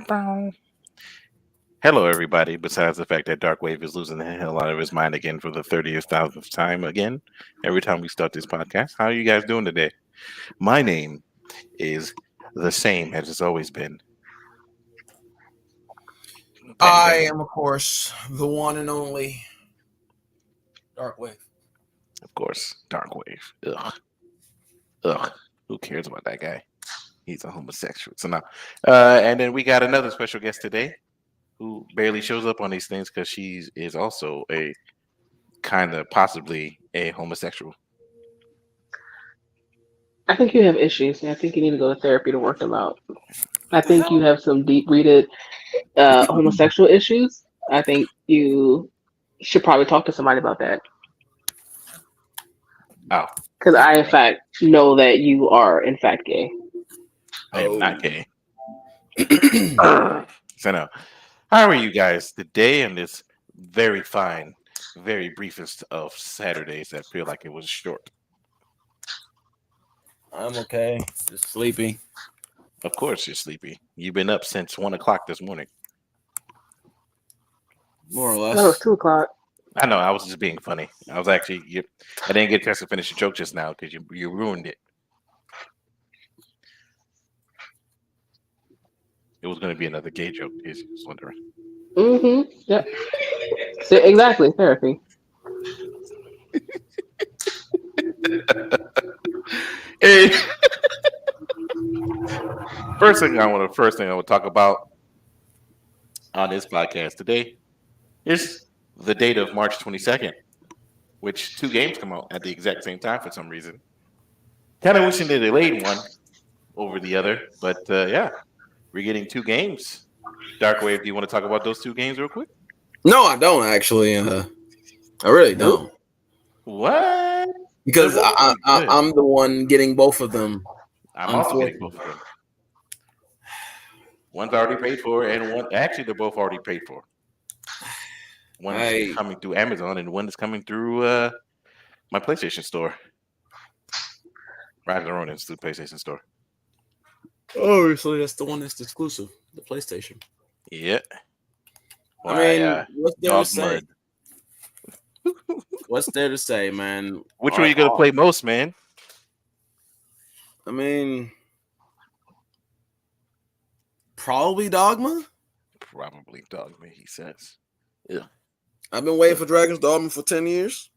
Hello, everybody. Besides the fact that Darkwave is losing the hell out of his mind again for the 30th thousandth time again, every time we start this podcast, how are you guys doing today? My name is the same as it's always been. Bang I bang. am, of course, the one and only Darkwave. Of course, Darkwave. Ugh, ugh. Who cares about that guy? He's a homosexual. So now, and then we got another special guest today who barely shows up on these things because she is also a kind of possibly a homosexual. I think you have issues, and I think you need to go to therapy to work them out. I The think you hell? have some deep-rooted homosexual issues. I think you should probably talk to somebody about that. Oh, Because I, in fact, know that you are, in fact, gay. I am not gay. Ugh. So now, how are you guys today in this very fine, very briefest of Saturdays that feel like it was short? I'm okay. Just sleepy. Of course you're sleepy. You've been up since 1 o'clock this morning. More or Oh, less. it's 2 o'clock. I know, I was just being funny. I was actually, I didn't get a chance to finish the joke just now because you ruined it. It was going to be another gay joke, in case you was wondering. Mm-hmm. Yep. So, exactly. Therapy. Hey, first thing I want to talk about on this podcast today is the date of March 22nd, which two games come out at the exact same time for some reason. Kind of wishing they delayed one over the other, but yeah, we're getting two games. Darkwave, do you want to talk about those two games real quick? No, I don't actually. I really don't. What? Because They're both really good. I'm the one getting both of them. I'm also getting both of them. One's already paid for, and one actually they're both already paid for. One is coming through Amazon, and one is coming through my PlayStation Store. Rise of the Ronin is through PlayStation Store. Obviously, that's the one that's exclusive, the PlayStation. Yeah. I mean, what's there to say? What's there to say, man? Which one are you gonna play most, man? I mean, probably Dogma. Probably Dogma, he says. Yeah. I've been waiting for Dragon's Dogma for 10 years.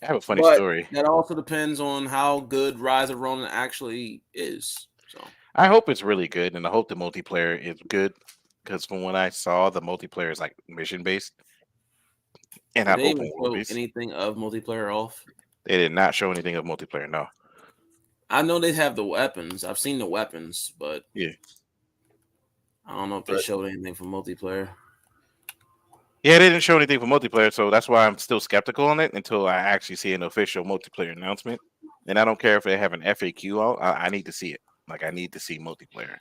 I have a funny story. That also depends on how good Rise of Ronin actually is. So I hope it's really good, and I hope the multiplayer is good. Because from what I saw, the multiplayer is like mission based. And not open world based. Anything of multiplayer off? They did not show anything of multiplayer, no. I know they have the weapons. I've seen the weapons, but yeah, I don't know if they showed anything for multiplayer. Yeah, they didn't show anything for multiplayer, so that's why I'm still skeptical on it until I actually see an official multiplayer announcement. And I don't care if they have an FAQ out. I need to see it. Like, I need to see multiplayer.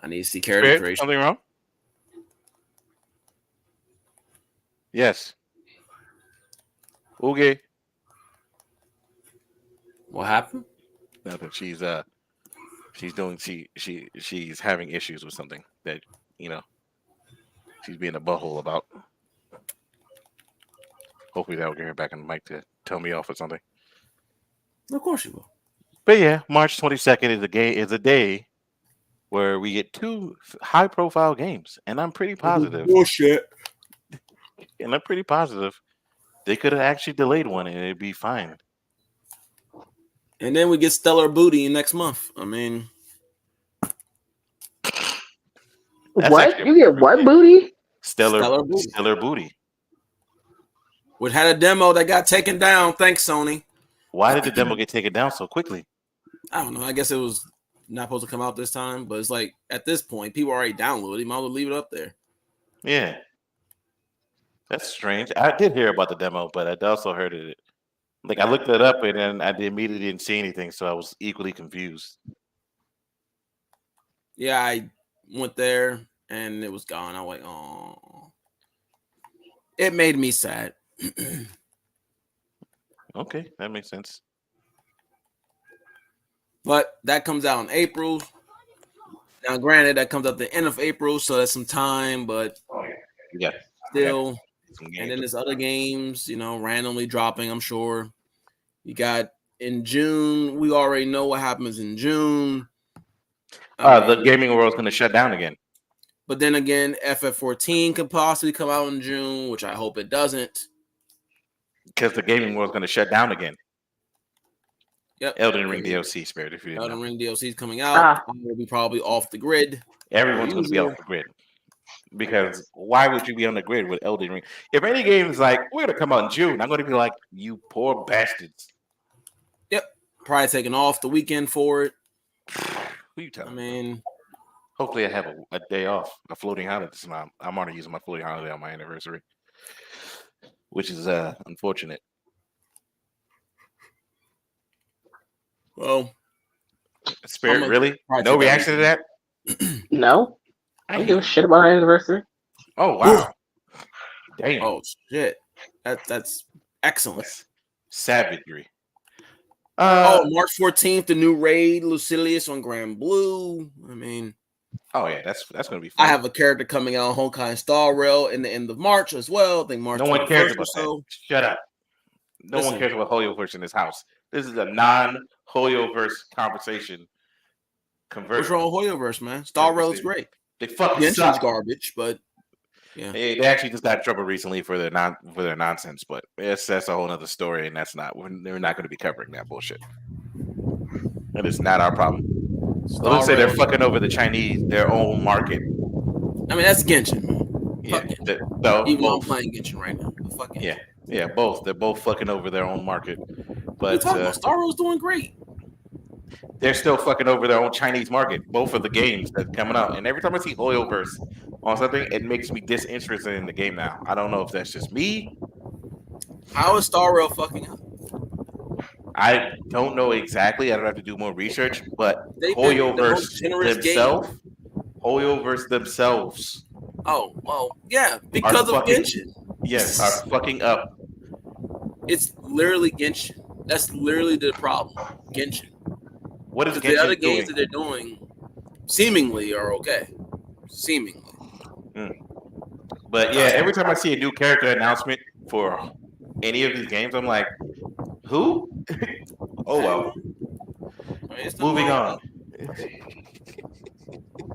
I need to see character creation. Something wrong? Yes. Okay. What happened? Nothing. She's having issues with something that, she's being a butthole about. Hopefully that'll get her back on the mic to tell me off or something. Of course you will. But yeah, March 22nd is a day where we get two high-profile games, and I'm pretty positive. Bullshit. And I'm pretty positive they could have actually delayed one, and it'd be fine. And then we get Stellar Booty next month. I mean, what? You get what booty? Stellar Booty. Which had a demo that got taken down. Thanks, Sony. Why did the demo get taken down so quickly? I don't know. I guess it was not supposed to come out this time, but it's like at this point, people already downloaded it. Might as well leave it up there. Yeah. That's strange. I did hear about the demo, but I also heard it. Like, I looked it up and then I immediately didn't see anything, so I was equally confused. Yeah, I went there and it was gone. I was like, oh. It made me sad. Okay, that makes sense. But that comes out in April. Now, granted, that comes at the end of April, so that's some time, but Yeah, still. some And games. then there's other games, randomly dropping, I'm sure. You got in June, we already know what happens in June. The gaming world's going to shut down again. But then again, FF14 could possibly come out in June, which I hope it doesn't. Because the gaming world's going to shut down again. Yep. Elden Ring DLC, Spirit, if you didn't Elden know. Ring DLC is coming out. Will be probably off the grid. Everyone's going to be off the grid. Because why would you be on the grid with Elden Ring? If any game is like, we're going to come out in June, I'm going to be like, you poor bastards. Yep. Probably taking off the weekend for it. Who you telling? I mean, hopefully I have a day off, a floating holiday. I'm already using my floating holiday on my anniversary, which is unfortunate. Well, Spirit, really? No reaction to that? No. I don't give a shit about our anniversary. Oh, wow. Damn. Oh, shit. That's excellent. Savagery. March 14th, the new raid, Lucilius on Grand Blue. I mean, oh yeah, that's gonna be fun. I have a character coming out on Honkai Star Rail in the end of March as well. I think March. No one cares about that. Shut up. No one cares about Hoyoverse in this house. This is a non-Hoyoverse conversation. What's wrong with Hoyoverse, man? Star Rail is great. They fucking Genshin's suck. Garbage, but yeah, they actually just got in trouble recently for their nonsense. But that's a whole other story, and they're not going to be covering that bullshit. And it's not our problem. Let's say they're fucking over the Chinese, their own market. I mean, that's Genshin, man. Yeah, even though I'm playing Genshin right now. Fuck Genshin. Yeah, both. They're both fucking over their own market. But Star Rail's doing great. They're still fucking over their own Chinese market. Both of the games that's coming out, and every time I see Hoyoverse on something, it makes me disinterested in the game now. I don't know if that's just me. How is Star Rail fucking up? I don't know exactly. I don't have to do more research, but Hoyoverse themselves. Oh, well, yeah, because of Genshin. Yes, are fucking up. It's literally Genshin. That's literally the problem. Genshin. What is Genshin the other doing? games that they're doing seemingly are okay. Seemingly. But yeah, every time I see a new character announcement for any of these games, I'm like, who? Oh well. Moving on.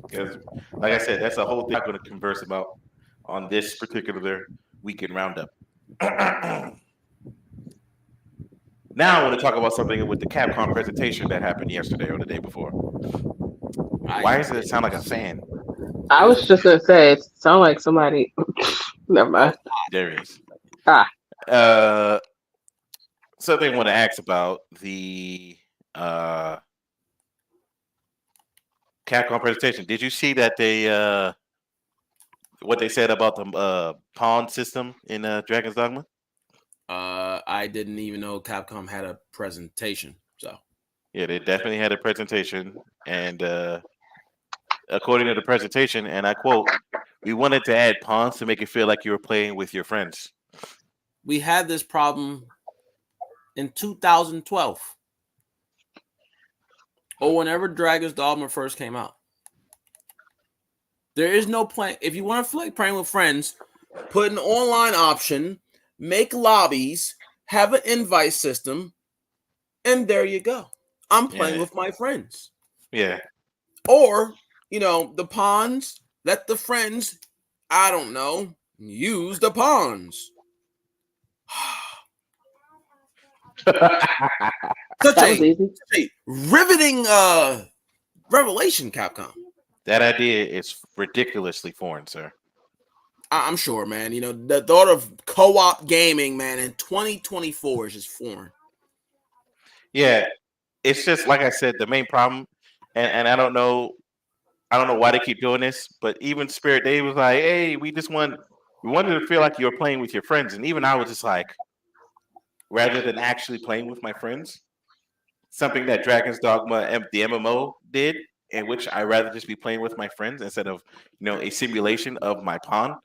Because, like I said, that's a whole thing I'm going to converse about on this particular weekend roundup. Now I want to talk about something with the Capcom presentation that happened yesterday or the day before. Why does it sound like a fan? I was just going to say, it sounds like somebody... Never mind. There is. Something I want to ask about the Capcom presentation. Did you see that they what they said about the pawn system in Dragon's Dogma? I didn't even know Capcom had a presentation. So yeah, they definitely had a presentation, and according to the presentation, and I quote, "We wanted to add pawns to make it feel like you were playing with your friends." We had this problem in 2012. Or whenever Dragon's Dogma first came out. There is no plan. If you want to play playing with friends, put an online option, make lobbies, have an invite system, and there you go. I'm playing with my friends. Yeah. Or, the pawns, let the friends, I don't know, use the pawns. Such a riveting revelation, Capcom. That idea is ridiculously foreign, sir. I'm sure, man. The thought of co-op gaming, man, in 2024 is just foreign. Yeah, it's just like I said, the main problem, and I don't know why they keep doing this, but even Spirit Day was like, "Hey, we wanted to feel like you were playing with your friends," and even I was just like, rather than actually playing with my friends, something that Dragon's Dogma, the MMO, did, in which I rather just be playing with my friends instead of a simulation of my pawn.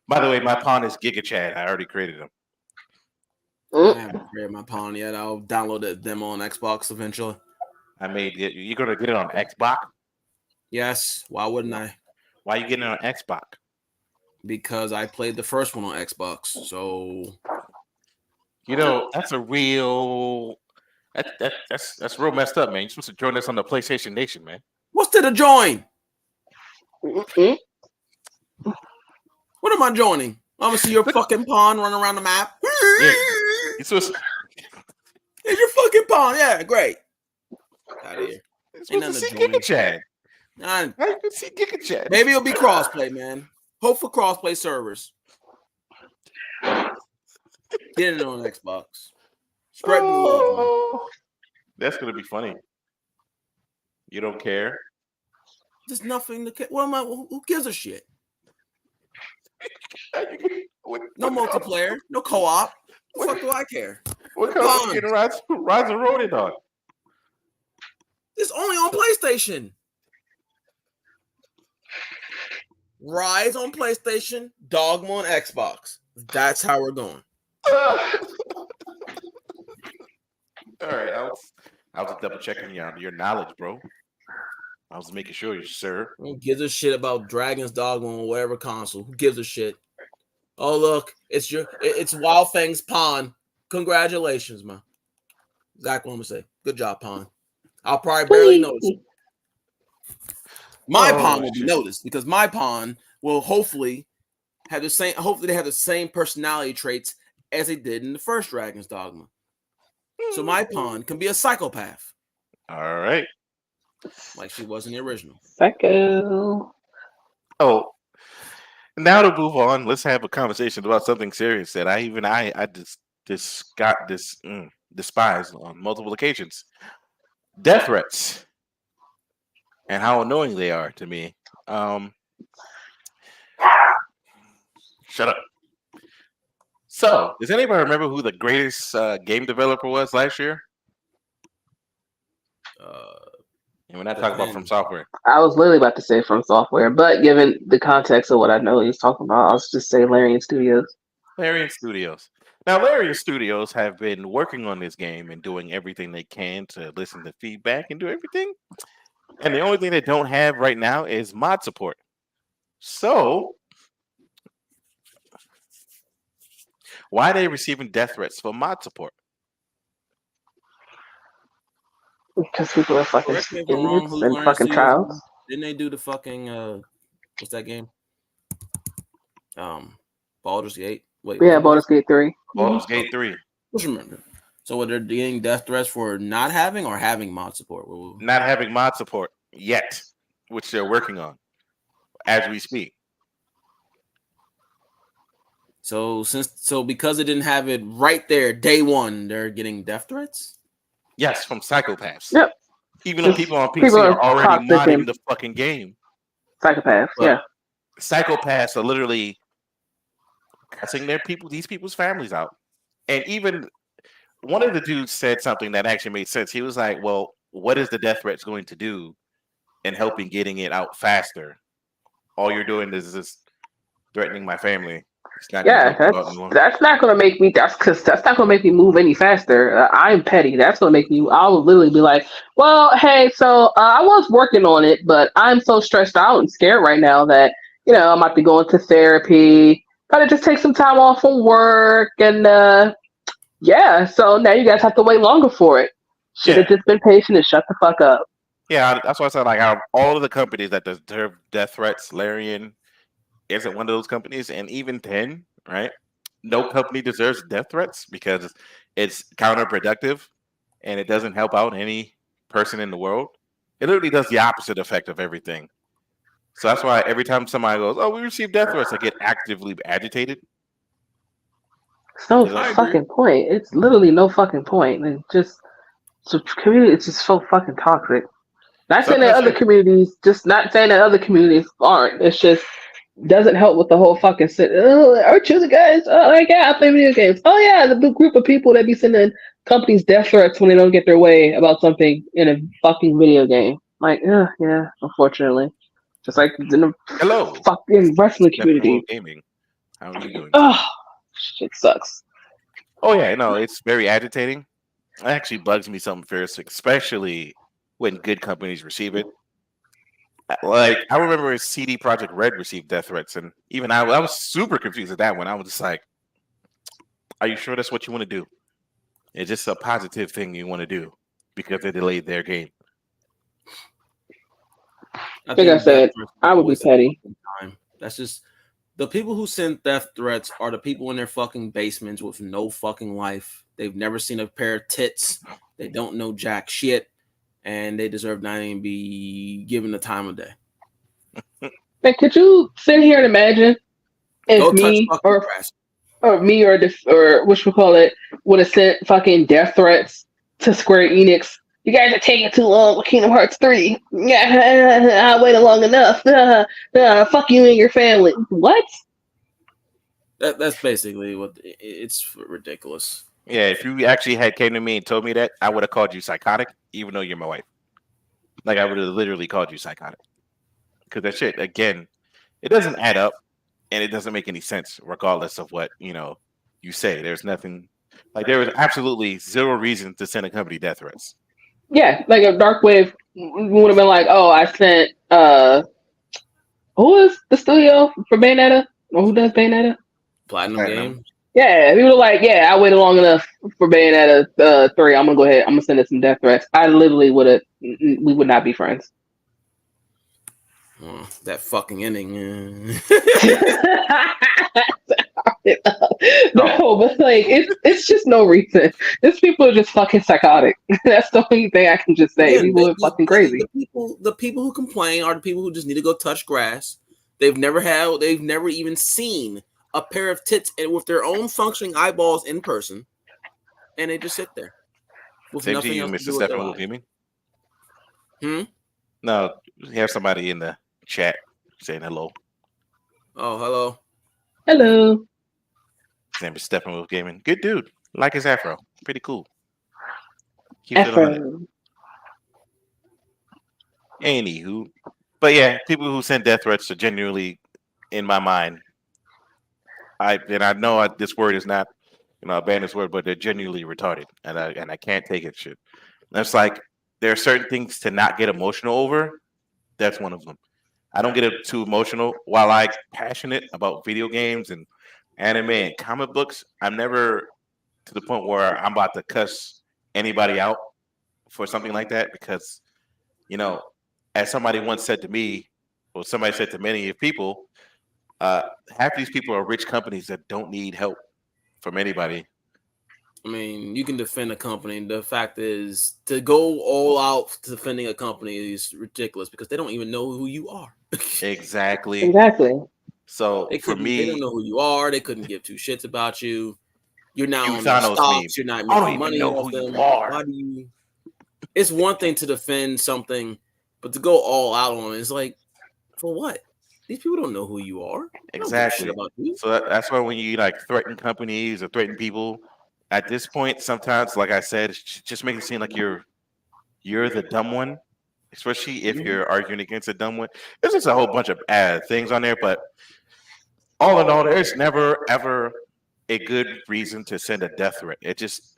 By the way, my pawn is Giga Chad. I already created him. I haven't created my pawn yet. I'll download the demo on Xbox eventually. I made it. You're gonna get it on Xbox? Yes. Why wouldn't I? Why you getting it on Xbox? Because I played the first one on Xbox. So You know, that's a real that's real messed up, man. You're supposed to join us on the PlayStation Nation, man. what's to the join? Mhm. What am I joining? I'm gonna see your fucking pawn run around the map. Yeah. You're supposed It's your fucking pawn. Yeah, great. Out of here. you're supposed Ain't to nothing see to join. Giga Chad. Nah, How you can see Giga Chad? maybe it'll be crossplay, man. Hope for crossplay servers. Get it on Xbox. Spread the love, man. Oh, that's gonna be funny. You don't care? There's nothing to. What am I? Who gives a shit? No multiplayer. No co-op. The fuck do I care? What They're color you bonds. getting Rise of Ronin on? It's only on PlayStation. Rise on PlayStation, Dogma on Xbox. That's how we're going. All right, I was double checking your knowledge, bro. I was making sure, sir. Who gives a shit about Dragon's Dogma on whatever console? Who gives a shit? Oh look, it's Wild Fang's pawn. Congratulations, man. Exactly what I'm gonna say. Good job, pawn. I'll probably barely notice it. My pawn will be noticed because my pawn will hopefully have the same. Hopefully, they have the same personality traits as they did in the first Dragon's Dogma. So my pawn can be a psychopath, All right. like she was in the original. Psycho. Oh, now to move on, let's have a conversation about something serious that I just got despised on multiple occasions. Death threats and how annoying they are to me. Shut up. So, does anybody remember who the greatest game developer was last year? And we're not talking about From Software. I was literally about to say From Software, but given the context of what I know he's talking about, I'll just say Larian Studios. Larian Studios. Now, Larian Studios have been working on this game and doing everything they can to listen to feedback and do everything. And the only thing they don't have right now is mod support. So, why are they receiving death threats for mod support? Because people are fucking Correct me if I'm wrong, idiots who's and Larian fucking Studios? trials. Didn't they do the fucking what's that game? Baldur's Gate. Wait, Yeah, Baldur's Gate 3. Baldur's Gate 3. Let's remember. So, what they're getting death threats for not having or having mod support? Not having mod support yet, which they're working on as we speak. So because it didn't have it right there day one, they're getting death threats. Yes, from psychopaths. Yep. Even though people on PC People are are already toxic modding and- the fucking game. Psychopaths, But yeah. Psychopaths are literally cussing these people's families out. And even one of the dudes said something that actually made sense. He was like, well, what is the death threats going to do in helping getting it out faster? All you're doing is just threatening my family. It's not Yeah, that's not gonna make me. That's not gonna make me move any faster. I'm petty. That's gonna make me. I will literally be like, well, hey, so I was working on it, but I'm so stressed out and scared right now that I might be going to therapy. Gotta just take some time off from work, and yeah. So now you guys have to wait longer for it. Should have just been patient and shut the fuck up. Yeah, that's why I said, like, out of all of the companies that deserve death threats, Larian isn't one of those companies, and even 10, right? No company deserves death threats because it's counterproductive and it doesn't help out any person in the world. It literally does the opposite effect of everything. So that's why every time somebody goes, "Oh, we received death threats," I get actively agitated. It's no fucking point. It's literally no fucking point. Community. It's just so fucking toxic. Not saying that other communities, just not saying that other communities aren't. It's just doesn't help with the whole fucking sit. Oh, aren't you the guys? Oh, like, yeah, I play video games. Oh yeah, the big group of people that be sending companies death threats when they don't get their way about something in a fucking video game. Like, yeah, unfortunately, just like in the fucking wrestling community. Gaming. How are you doing? Oh, shit sucks. Oh yeah, no, it's very agitating. It actually bugs me something fierce, especially when good companies receive it. Like I remember CD Projekt Red received death threats, and even I was super confused at that one. I was just like, "Are you sure that's what you want to do? It's just a positive thing you want to do because they delayed their game." Like I said, I would be petty. That's just the people who send death threats are the people in their fucking basements with no fucking life. They've never seen a pair of tits. They don't know jack shit, and they deserve not even be given the time of day. Like, could you sit here and imagine if me or what you call it would have sent fucking death threats to Square Enix? You guys are taking too long with Kingdom Hearts 3. Yeah, I waited long enough. Fuck you and your family. What? That's basically what it's ridiculous. Yeah, if you actually had came to me and told me that, I would have called you psychotic, even though you're my wife. Like I would have literally called you psychotic. Because that shit, again, it doesn't add up and it doesn't make any sense, regardless of what you say. There's nothing like there was absolutely zero reason to send a company death threats. Yeah, like a Dark Wave would have been like, oh, I sent who is the studio for Bayonetta? Or who does Bayonetta? Platinum Games. Yeah, we were like, yeah, I waited long enough for Bayonetta 3. I'm gonna go ahead. I'm gonna send it some death threats. I literally would have. We would not be friends. That fucking ending. No, but like it's just no reason. These people are just fucking psychotic. That's the only thing I can just say. People are fucking crazy. The people who complain are the people who just need to go touch grass. They've never even seen a pair of tits and with their own functioning eyeballs in person, and they just sit there with Same nothing to you, else Mr. to do with their Stephen life. No, we have somebody in the chat saying hello. Oh, hello. Hello. His name is Stephen Wolf Gaming. Good dude. Like his afro. Pretty cool. Afro. Anywho. But yeah, people who send death threats are genuinely, in my mind, I know this word is not, a banned word, but they're genuinely retarded, and I can't take it. Shit, that's like there are certain things to not get emotional over. That's one of them. I don't get too emotional. While I'm passionate about video games and anime and comic books, I'm never to the point where I'm about to cuss anybody out for something like that because, as somebody once said to me, or somebody said to many people, half these people are rich companies that don't need help from anybody. I mean, you can defend a company. The fact is, to go all out defending a company is ridiculous because they don't even know who you are. Exactly. So for me, they don't know who you are. They couldn't give two shits about you. You're now on their stocks. You're not making money off them. Why do you? It's one thing to defend something, but to go all out on it is like, for what? These people don't know who you are. Exactly. About you. So that's why when you threaten companies or threaten people, at this point, sometimes, like I said, it just makes it seem like you're the dumb one, especially if you're arguing against a dumb one. There's just a whole bunch of things on there, but all in all, there's never ever a good reason to send a death threat. It just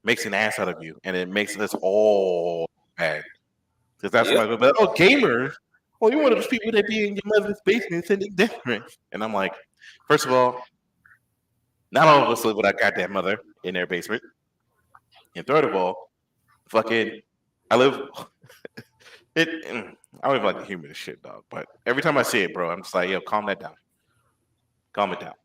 makes an ass out of you, and it makes us all bad. Because that's why I'm like, oh, gamer. Oh, you're one of those people that be in your mother's basement sending death threats. And I'm like, first of all, not all of us live with our goddamn mother in their basement. And third of all, I live. I don't even like to humor this shit, dog. But every time I see it, bro, I'm just like, yo, calm that down. Calm it down.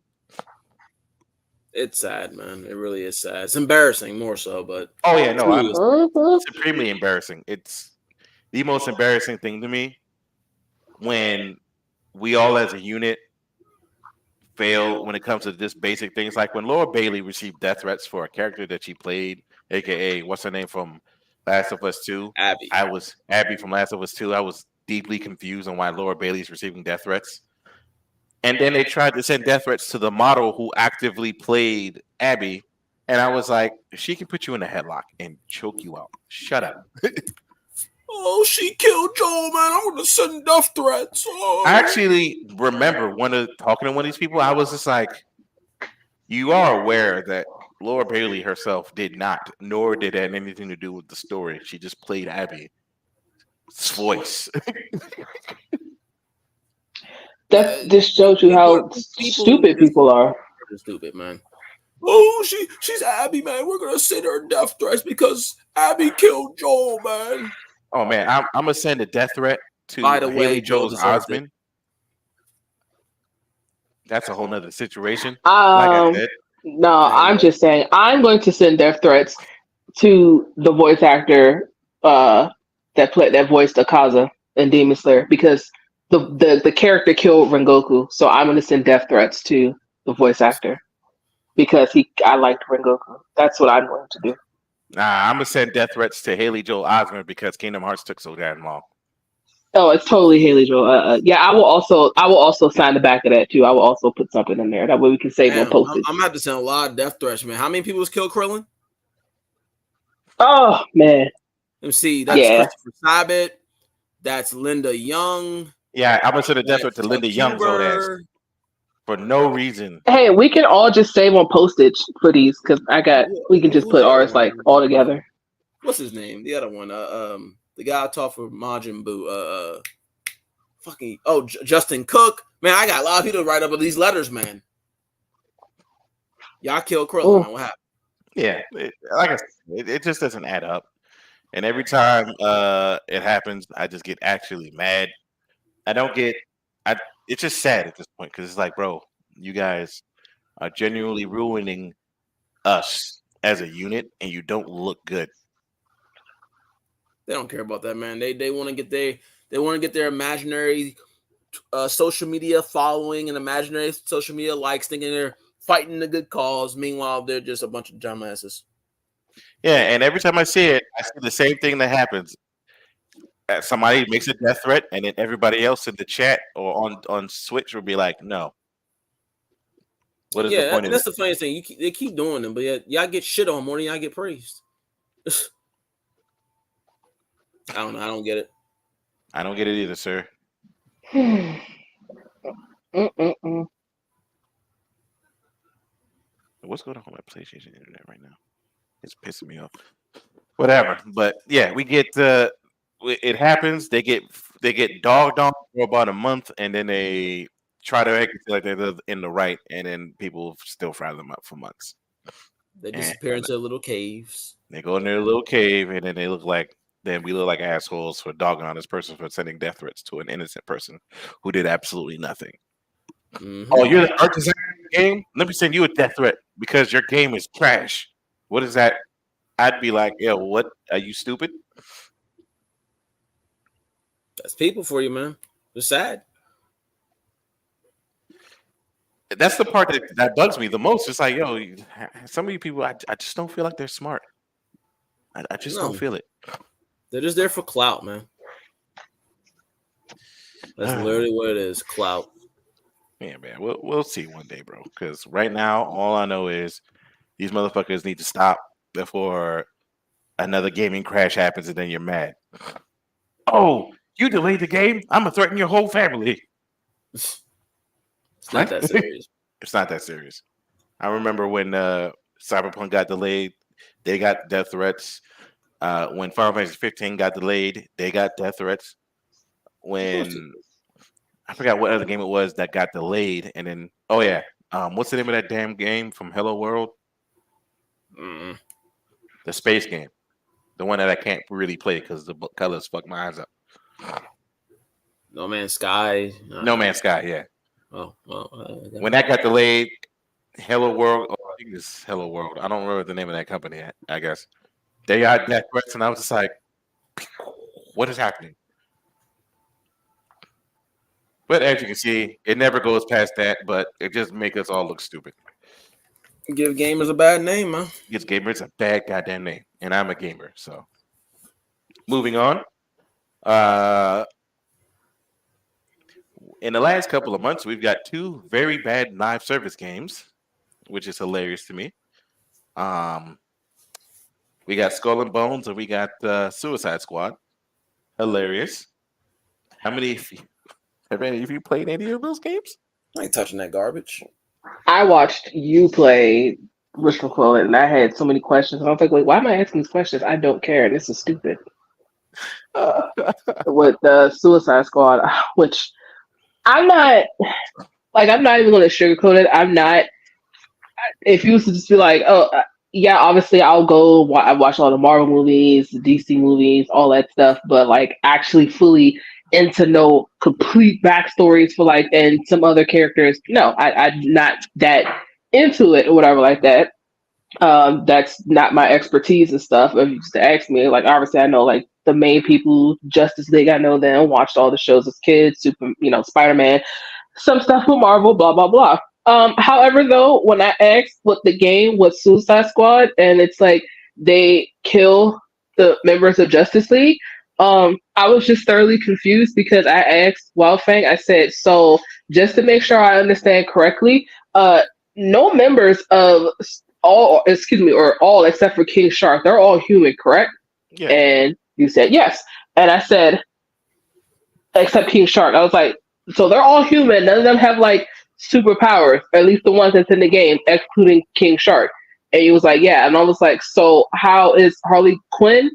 It's sad, man. It really is sad. It's embarrassing, more so, but it's supremely embarrassing. It's the most embarrassing thing to me when we all as a unit fail when it comes to just basic things. Like when Laura Bailey received death threats for a character that she played, aka what's her name from Last of Us 2? Abby. I was Abby from Last of Us 2. I was deeply confused on why Laura Bailey's receiving death threats. And then they tried to send death threats to the model who actively played Abby. And I was like, she can put you in a headlock and choke you out. Shut up. Oh, she killed Joel, man. I'm going to send death threats. Oh. I actually remember talking to one of these people. I was just like, you are aware that Laura Bailey herself did not, nor did it have anything to do with the story. She just played Abby. voice. That just shows you how stupid people are. Stupid, man. Oh, she's Abby, man. We're gonna send her death threats because Abby killed Joel, man. Oh man, I'm gonna send a death threat to Haley Joel Osment. That's a whole nother situation. Like I said. No, I'm just saying I'm going to send death threats to the voice actor that voiced Akaza in Demon Slayer because the character killed Rengoku. So I'm going to send death threats to the voice actor because I liked Rengoku. That's what I'm going to do. Nah, I'm gonna send death threats to Haley Joel Osment because Kingdom Hearts took so damn long. Oh, it's totally Haley Joel. Yeah, I will also sign the back of that too. I will also put something in there. That way we can save on postage. I'm about to send a lot of death threats, man. How many people was killed, Krillin? Oh man. Let me see. That's Christopher Sabat. That's Linda Young. Yeah, I'm gonna send a death threat to Linda Young's old ass for no reason. Hey, we can all just save on postage for these because we can just put ours like all together. What's his name? The other one. The guy I taught for Majin Buu. Justin Cook. Man, I got a lot of people to write up these letters, man. Y'all killed Krillin. Man. What happened? Yeah, like I said, it just doesn't add up. And every time it happens, I just get actually mad. It's just sad at this point because it's like, bro, you guys are genuinely ruining us as a unit, and you don't look good. They don't care about that, man. They want to get their imaginary social media following and imaginary social media likes, thinking they're fighting the good cause. Meanwhile, they're just a bunch of dumbasses. Yeah, and every time I see it, I see the same thing that happens. Somebody makes a death threat, and then everybody else in the chat or on Switch will be like, "No." What is the point of that's the funniest thing. They keep doing them, but y'all get shit on more than y'all get praised. I don't know. I don't get it. I don't get it either, sir. What's going on with my PlayStation internet right now? It's pissing me off. Whatever, but yeah, we get it happens. They get dogged on for about a month, and then they try to act like they're in the right, and then people still fry them up for months. They disappear into little caves. They go in their little cave, and then we look like assholes for dogging on this person for sending death threats to an innocent person who did absolutely nothing. Mm-hmm. Oh, you're the art designer of the game? Let me send you a death threat because your game is trash. What is that? I'd be like, yo, what? Are you stupid? That's people for you, man. It's sad. That's the part that bugs me the most. It's like, yo, some of you people, I just don't feel like they're smart. I just don't feel it. They're just there for clout, man. That's literally what it is, clout. Yeah, man. We'll see one day, bro. Because right now, all I know is these motherfuckers need to stop before another gaming crash happens, and then you're mad. Oh, you delayed the game? I'm gonna threaten your whole family. It's not that serious. It's not that serious. I remember when Cyberpunk got delayed, they got death threats. When Final Fantasy 15 got delayed, they got death threats. When I forgot what other game it was that got delayed, and then what's the name of that damn game from Hello World? The space game, the one that I can't really play because the colors fuck my eyes up. No Man's Sky. No Man's Sky, yeah. When that got delayed, Hello World. I think it's Hello World. I don't remember the name of that company. I guess they got death threats, and I was just like, "What is happening?" But as you can see, it never goes past that. But it just makes us all look stupid. Give gamers a bad name, man. Gives gamers a bad goddamn name, and I'm a gamer. So, moving on. In the last couple of months, we've got 2 very bad live service games, which is hilarious to me. We got Skull and Bones, and we got Suicide Squad. Hilarious. How many have any of you played any of those games? I ain't touching that garbage. I watched you play Wishful Call, and I had so many questions. I was like, wait, why am I asking these questions? I don't care. This is stupid. with the Suicide Squad, which I'm not like I'm not even going to sugarcoat it. I'm not. If you was to just be like, oh, yeah, obviously I'll go. I watch all the Marvel movies, the DC movies, all that stuff. But like, actually, fully into no complete backstories for like and some other characters. No, I'm not that into it or whatever like that. That's not my expertise and stuff. If you used to ask me, like obviously I know like the main people, Justice League, I know them, watched all the shows as kids, Spider Man, some stuff with Marvel, blah blah blah. However, though, when I asked what the game was Suicide Squad, and it's like they kill the members of Justice League, I was just thoroughly confused because I asked Wildfang, I said, so just to make sure I understand correctly, no members of all, excuse me, or all except for King Shark, they're all human, correct? Yeah. And you said yes. And I said, except King Shark. I was like, so they're all human. None of them have like superpowers, at least the ones that's in the game, excluding King Shark. And he was like, yeah. And I was like, so how is Harley Quinn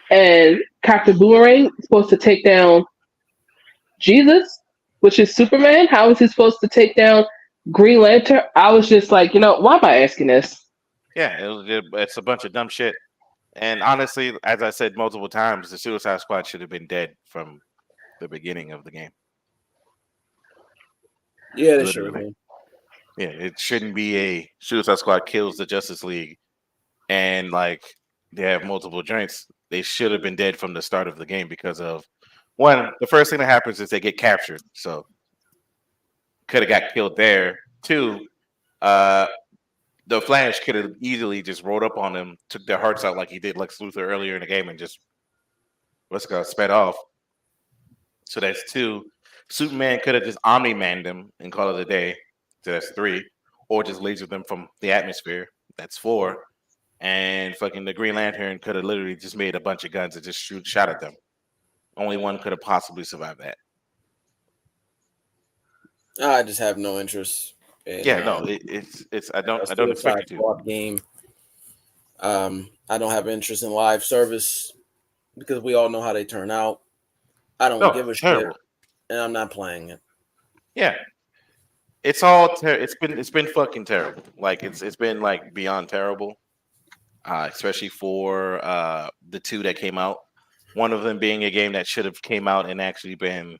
and Captain Boomerang supposed to take down Jesus, which is Superman? How is he supposed to take down Green Lantern? I was just like, why am I asking this? Yeah, it's a bunch of dumb shit. And honestly, as I said multiple times, the Suicide Squad should have been dead from the beginning of the game. Yeah, they should have been. Yeah, it shouldn't be a Suicide Squad kills the Justice League and like they have multiple joints. They should have been dead from the start of the game because of one, the first thing that happens is they get captured. So could have got killed there. Two, the Flash could have easily just rolled up on them, took their hearts out like he did Lex Luthor earlier in the game, and just sped off. So that's two. Superman could have just Omni-manned them and called it a day. So that's three. Or just laser them from the atmosphere. That's four. And fucking the Green Lantern could have literally just made a bunch of guns and just shot at them. Only one could have possibly survived that. I just have no interest. It's I don't expect you to. Game. I don't have interest in live service because we all know how they turn out. I don't give a shit, and I'm not playing it. Yeah, it's all it's been fucking terrible. Like it's been like beyond terrible, especially for the two that came out. One of them being a game that should have came out and actually been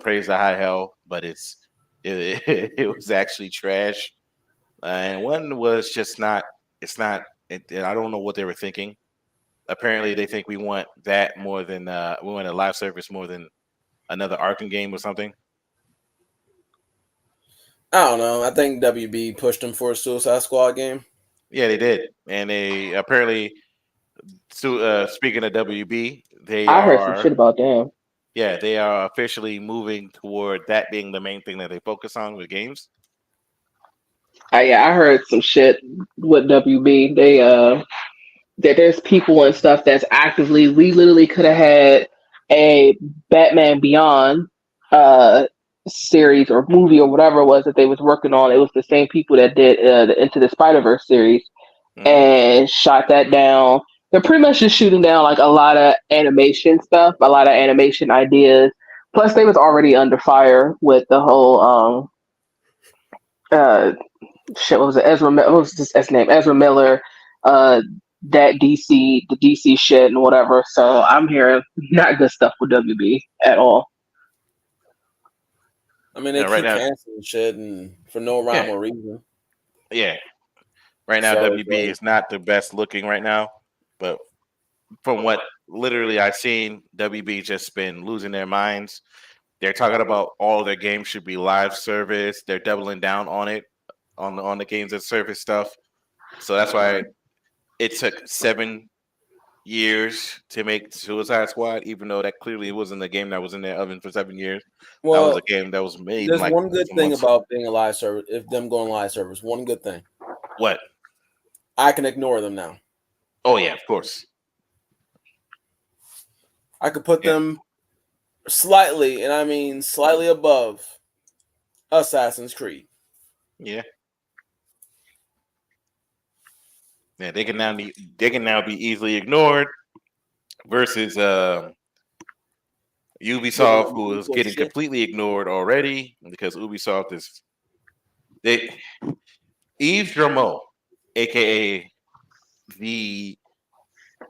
praised to high hell, but it was actually trash. And one was just not. It's not. I don't know what they were thinking. Apparently, they think we want that more than we want a live service more than another Arkham game or something. I don't know. I think WB pushed them for a Suicide Squad game. Yeah, they did, and they apparently. Speaking of WB, I heard some shit about them. Yeah, they are officially moving toward that being the main thing that they focus on with games. Yeah, I heard some shit with WB. That there's people and stuff that's actively. We literally could have had a Batman Beyond series or movie or whatever it was that they was working on. It was the same people that did the Into the Spider-Verse series and shot that down. They're pretty much just shooting down like a lot of animation stuff, a lot of animation ideas. Plus, they was already under fire with the whole shit. What was it? What was his name? Ezra Miller. That the DC shit and whatever. So I'm hearing not good stuff with WB at all. I mean, they keep canceling shit and for no rhyme or reason. Yeah. Right now, WB is not the best looking right now, but from what literally I've seen, WB just been losing their minds. They're talking about all their games should be live service. They're doubling down on it, on the games that service stuff. So that's why it took 7 years to make Suicide Squad, even though that clearly wasn't a game that was in their oven for 7 years. Well, that was a game that was made. There's one good thing about being a live service. If them going live service, one good thing. What? I can ignore them now. Oh yeah, of course. I could put them slightly, and I mean slightly above Assassin's Creed. Yeah. Yeah, they can now be easily ignored versus Ubisoft, who is getting completely ignored already because Ubisoft is Yves Drumeau, aka the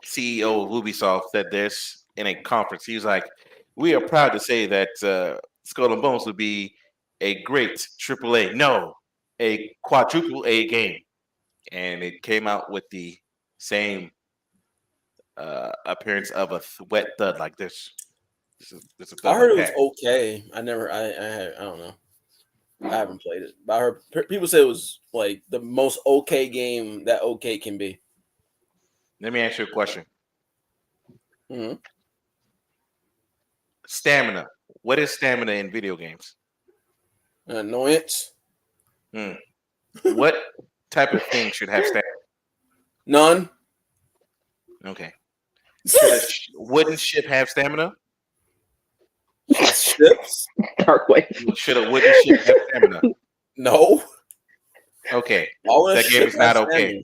CEO of Ubisoft, said this in a conference. He was like, "We are proud to say that Skull and Bones would be a great AAA, no, a quadruple A game," and it came out with the same appearance of a wet thud like this. This is I heard it like was okay. I don't know. I haven't played it, but I heard people say it was like the most okay game that okay can be. Let me ask you a question. Mm-hmm. Stamina. What is stamina in video games? Annoyance. What type of thing should have stamina? None. Okay. Should a wooden ship have stamina? Ships. Darkwave. Should a wooden ship have stamina? No. Okay. All That game is not okay. stamina.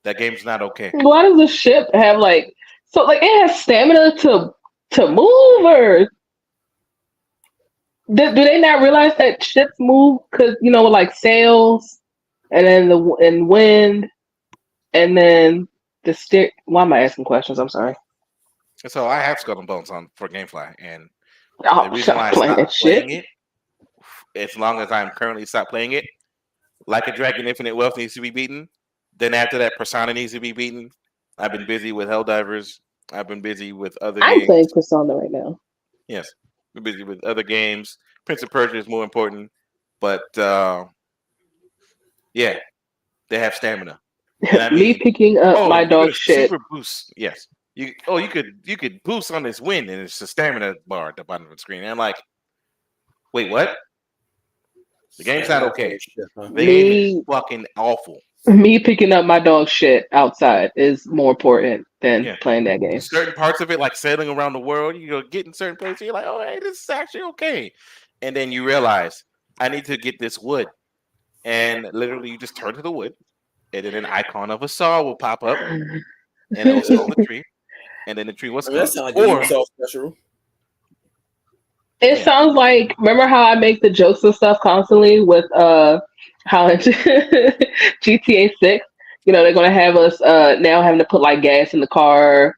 That game's not okay. Why does the ship have like it has stamina to move, or do they not realize that ships move because with like sails and then and wind and then the stick? Why am I asking questions? I'm sorry. So I have Skull and Bones on for GameFly, and Oh, the reason why I playing stopped shit. playing it, as long as I'm currently stopped playing it, Like a Dragon Infinite Wealth needs to be beaten. Then after that, Persona needs to be beaten. I've been busy with Helldivers. I've been busy with other I'm games. playing Persona right now. Yes, been busy with other games. Prince of Persia is more important, but yeah, they have stamina. And I Me mean, picking up my dog shit. Super boost. Yes, you could boost on this win, and it's a stamina bar at the bottom of the screen. And I'm like, wait, what? The game's not okay. The game is fucking awful. Me picking up my dog shit outside is more important than playing that game. Certain parts of it, like sailing around the world, you get in certain places, you're like, oh, hey, this is actually okay. And then you realize, I need to get this wood. And literally, you just turn to the wood, and then an icon of a saw will pop up, and it will sell the tree. And then the tree was that sounds like Ubisoft special. It sounds like, remember how I make the jokes and stuff constantly with how in GTA 6, they're going to have us now having to put like gas in the car,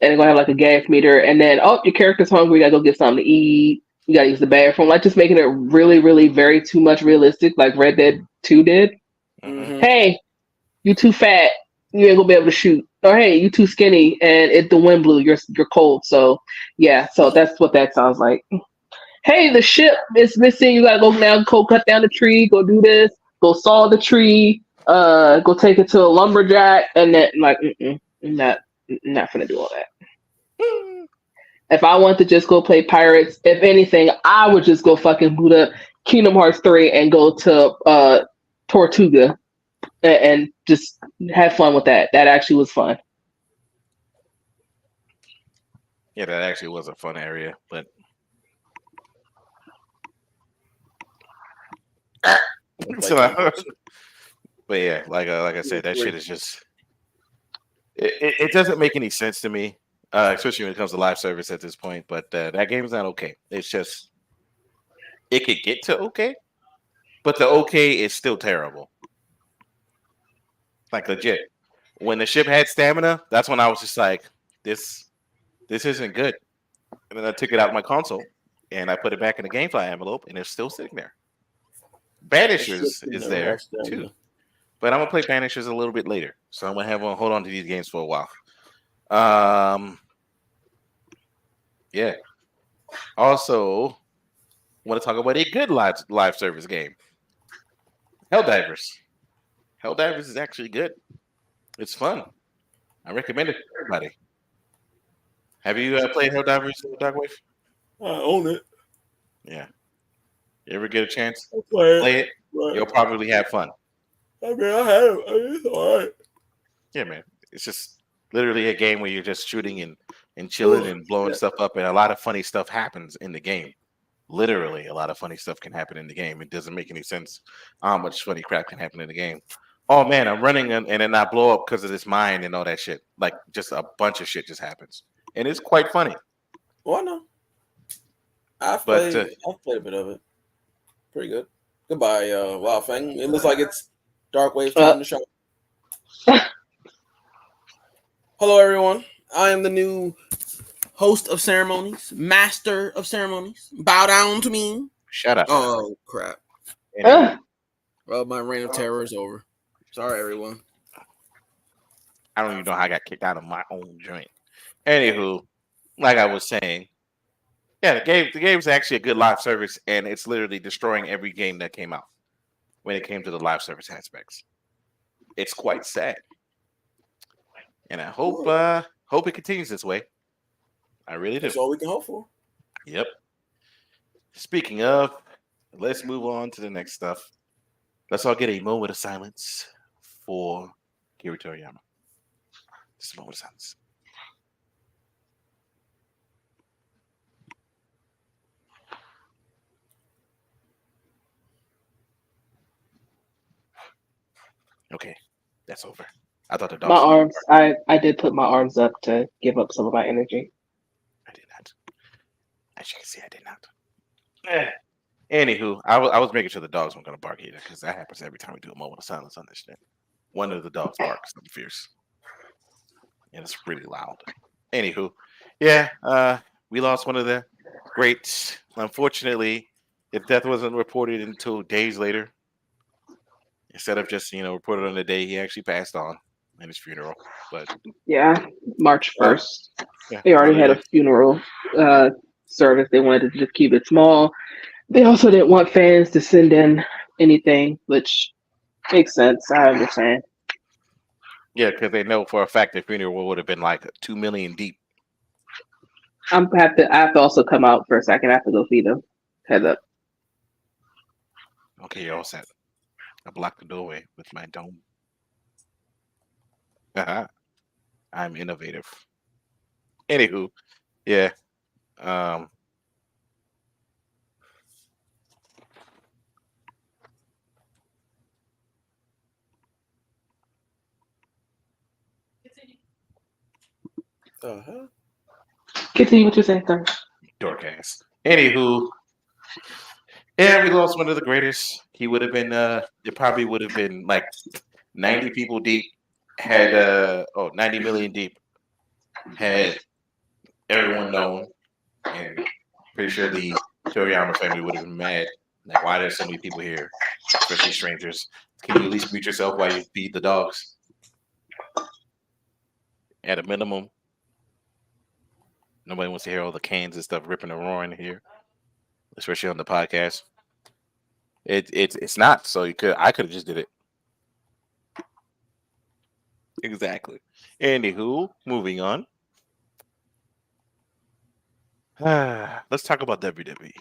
and they're going to have like a gas meter, and then, your character's hungry, you got to go get something to eat, you got to use the bathroom, like just making it really, really very too much realistic, like Red Dead 2 did. Mm-hmm. Hey, you too fat, you ain't going to be able to shoot. Or hey, you too skinny, and the wind blew, you're cold. So yeah, so that's what that sounds like. Hey, the ship is missing. You gotta go now. Go cut down the tree. Go do this. Go saw the tree. Go take it to a lumberjack, and then like, not gonna do all that. If I want to just go play pirates, if anything, I would just go fucking boot up Kingdom Hearts 3 and go to Tortuga and just have fun with that. That actually was fun. Yeah, that actually was a fun area, but. But yeah, like I said, that shit is just it doesn't make any sense to me, especially when it comes to live service at this point. But that game's not okay. It's just it could get to okay, but the okay is still terrible. Like legit, when the ship had stamina, that's when I was just like, this isn't good. And then I took it out of my console and I put it back in the GameFly envelope, and it's still sitting there. Banishers is there too, but I'm gonna play Banishers a little bit later, so I'm gonna hold on to these games for a while. Yeah. Also, want to talk about a good live service game, Helldivers. Helldivers is actually good. It's fun. I recommend it to everybody. Have you played Helldivers, Darkwave? I own it. Yeah. You ever get a chance to play it? You'll probably have fun. I mean, I had it. It's all right. Yeah, man. It's just literally a game where you're just shooting and chilling and blowing stuff up, and a lot of funny stuff happens in the game. Literally, a lot of funny stuff can happen in the game. It doesn't make any sense how much funny crap can happen in the game. Oh, man, I'm running and then I blow up because of this mine and all that shit. Like, just a bunch of shit just happens. and it's quite funny. Oh, I know. I've But, played a bit of it. Pretty good. Goodbye, Wow Feng. It looks like it's Dark Wave's time to shine. Hello, everyone. I am the new host of ceremonies, master of ceremonies. Bow down to me. Shut up. Oh, crap. Anyway, Well, my reign of terror is over. Sorry, everyone. I don't even know how I got kicked out of my own joint. Anywho, like I was saying, yeah, the game's actually a good live service, and it's literally destroying every game that came out when it came to the live service aspects. It's quite sad, and I hope it continues this way. I really do. That's all we can hope for. Yep. Speaking of, let's move on to the next stuff. Let's all get a moment of silence for Akira Toriyama. Just a moment of silence. Okay, that's over. I thought the dogs. My arms. I did put my arms up to give up some of my energy. I did not. As you can see, I did not. Anywho, I was making sure the dogs weren't going to bark either, because that happens every time we do a moment of silence on this shit. One of the dogs barks something fierce, and it's really loud. Anywho, yeah, we lost one of the greats. Unfortunately, his death wasn't reported until days later. Instead of just reported on the day he actually passed on in his funeral. But Yeah, March 1st. yeah, They already had a funeral service. They wanted to just keep it small. They also didn't want fans to send in anything, which makes sense. I understand. Yeah, because they know for a fact the funeral would have been like 2 million deep. I have to also come out for a second. I have to go feed them. Heads up. Okay, you're all set. I blocked the doorway with my dome. I'm innovative. Anywho, yeah. Continue what you're saying, sir. Dorcas. Anywho, yeah, we lost one of the greatest. He would have been. It probably would have been like 90 people deep. Had 90 million deep. Had everyone known, and pretty sure the Toriyama family would have been mad. Like, why there's so many people here, especially strangers? Can you at least mute yourself while you feed the dogs? At a minimum, nobody wants to hear all the cans and stuff ripping and roaring here, especially on the podcast. It's not. So I could have just did it. Exactly. Anywho, moving on. Let's talk about WWE.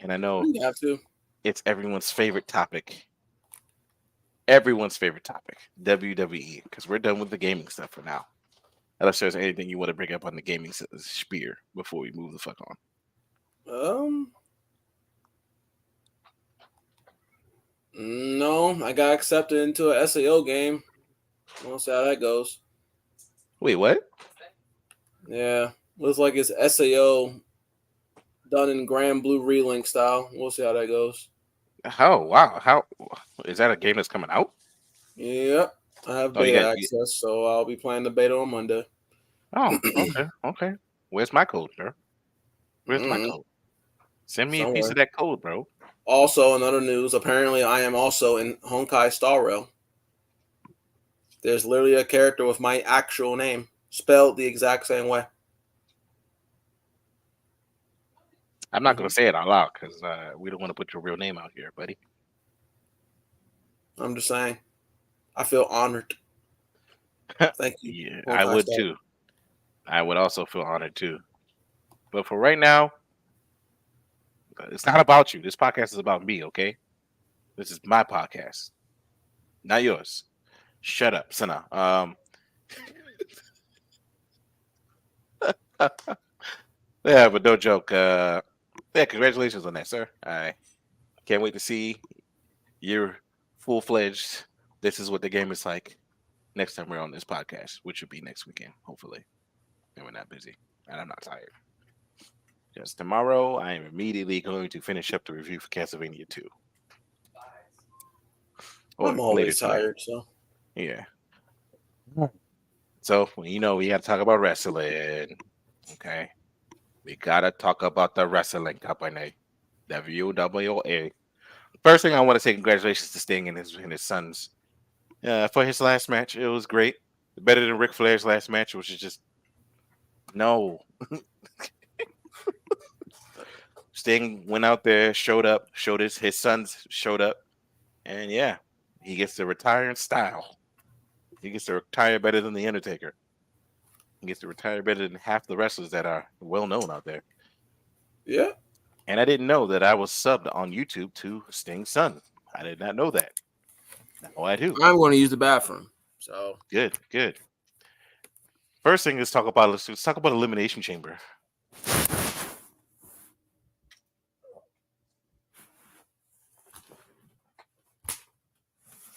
And I know We have to. it's everyone's favorite topic. Everyone's favorite topic, WWE, because we're done with the gaming stuff for now. Unless there's anything you want to bring up on the gaming spear before we move the fuck on. No, I got accepted into a SAO game. We'll see how that goes. Wait, what? Yeah, looks like it's SAO done in Grand Blue Relink style. We'll see how that goes. Oh wow! How is that a game that's coming out? Yep, I have beta access, so I'll be playing the beta on Monday. Oh, okay. Where's my code, sir? Where's my code? Send me a piece of that code, bro. Also, in other news, apparently I am also in Honkai Star Rail. There's literally a character with my actual name spelled the exact same way. I'm not going to say it out loud because we don't want to put your real name out here, buddy. I'm just saying. I feel honored. Thank you. Yeah, I would too. I would also feel honored too. But for right now, it's not about you. This podcast is about me, okay? This is my podcast, not yours. Shut up, Sana. Yeah, but no joke. Yeah, congratulations on that, sir. I can't wait to see your full-fledged. This is what the game is like next time we're on this podcast, which will be next weekend, hopefully. and we're not busy, and I'm not tired. Because tomorrow I am immediately going to finish up the review for Castlevania 2. Or I'm later always tonight. tired, so Yeah. So we got to talk about wrestling. Okay. We gotta talk about the wrestling company, WWA. First thing I want to say, congratulations to Sting and his sons for his last match. It was great, better than Ric Flair's last match, which is just no. Sting went out there, showed up, showed his sons showed up, and yeah, he gets to retire in style. He gets to retire better than the Undertaker. He gets to retire better than half the wrestlers that are well known out there. yeah. And I didn't know that I was subbed on YouTube to Sting's son. I did not know that. Now I do. I'm going to use the bathroom. So Good. First thing let's talk about Elimination Chamber.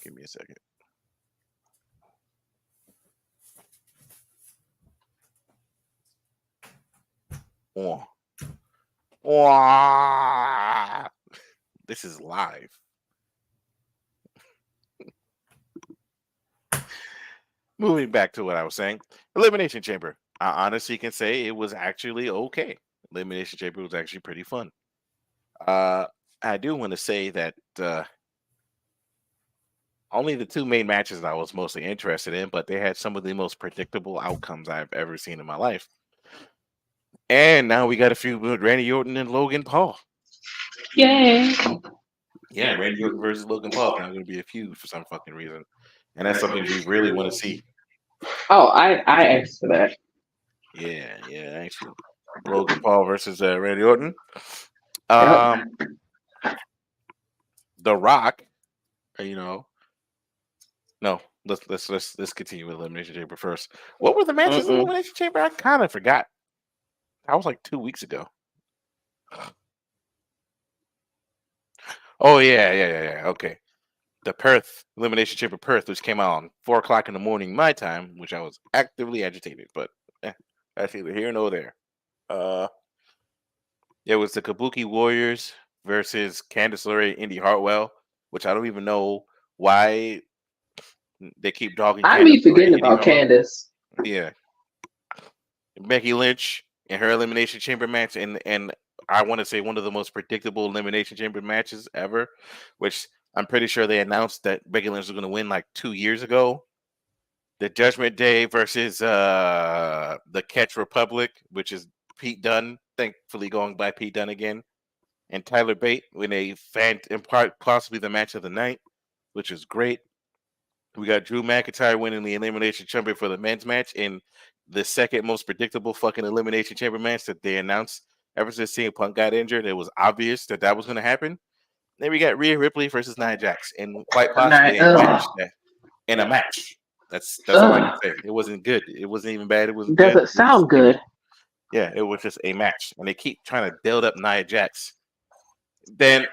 Give me a second. This is live. Moving back to what I was saying, Elimination Chamber. I honestly can say it was actually okay. Elimination Chamber was actually pretty fun. I do want to say that only the two main matches I was mostly interested in, but they had some of the most predictable outcomes I've ever seen in my life. And now we got a feud with Randy Orton and Logan Paul. Yay! Yeah, Randy Orton versus Logan Paul is now going to be a feud for some fucking reason, and that's something we really want to see. Oh, I asked for that. Yeah, actually, Logan Paul versus Randy Orton. The Rock, no. Let's continue with Elimination Chamber first. What were the matches in Elimination Chamber? I kind of forgot. That was like 2 weeks ago. Oh yeah. Okay. The Perth Elimination Chamber Perth, which came out on 4:00 in the morning my time, which I was actively agitated, but that's either here nor there. It was the Kabuki Warriors versus Candice LeRae, Indy Hartwell, which I don't even know why they keep dogging. I be forgetting about Candice. Yeah, Becky Lynch in her Elimination Chamber match, and I want to say one of the most predictable Elimination Chamber matches ever, which I'm pretty sure they announced that Becky Lynch was going to win like 2 years ago. The Judgment Day versus the Catch Republic, which is Pete Dunne, thankfully going by Pete Dunne again, and Tyler Bate in possibly the match of the night, which is great. We got Drew McIntyre winning the Elimination Chamber for the men's match in the second most predictable fucking Elimination Chamber match that they announced ever since CM Punk got injured. It was obvious that was going to happen. Then we got Rhea Ripley versus Nia Jax, and quite possibly in a match. That's all I can say. It wasn't good. It wasn't even bad. It was doesn't sound good. Yeah, it was just a match, and they keep trying to build up Nia Jax. Then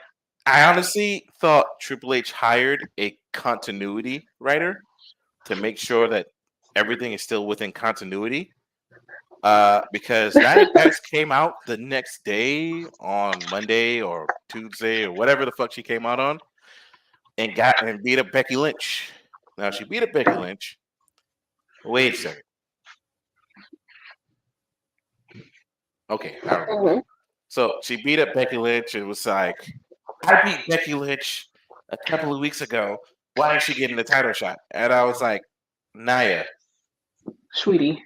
I honestly thought Triple H hired a continuity writer to make sure that everything is still within continuity. Because Nia Jax came out the next day on Monday or Tuesday or whatever the fuck she came out on, and beat up Becky Lynch. Now she beat up Becky Lynch. Wait a second. Okay, all right. So she beat up Becky Lynch. It was like, I beat Becky Lynch a couple of weeks ago. Why is she getting the title shot? And I was like, Nia, sweetie,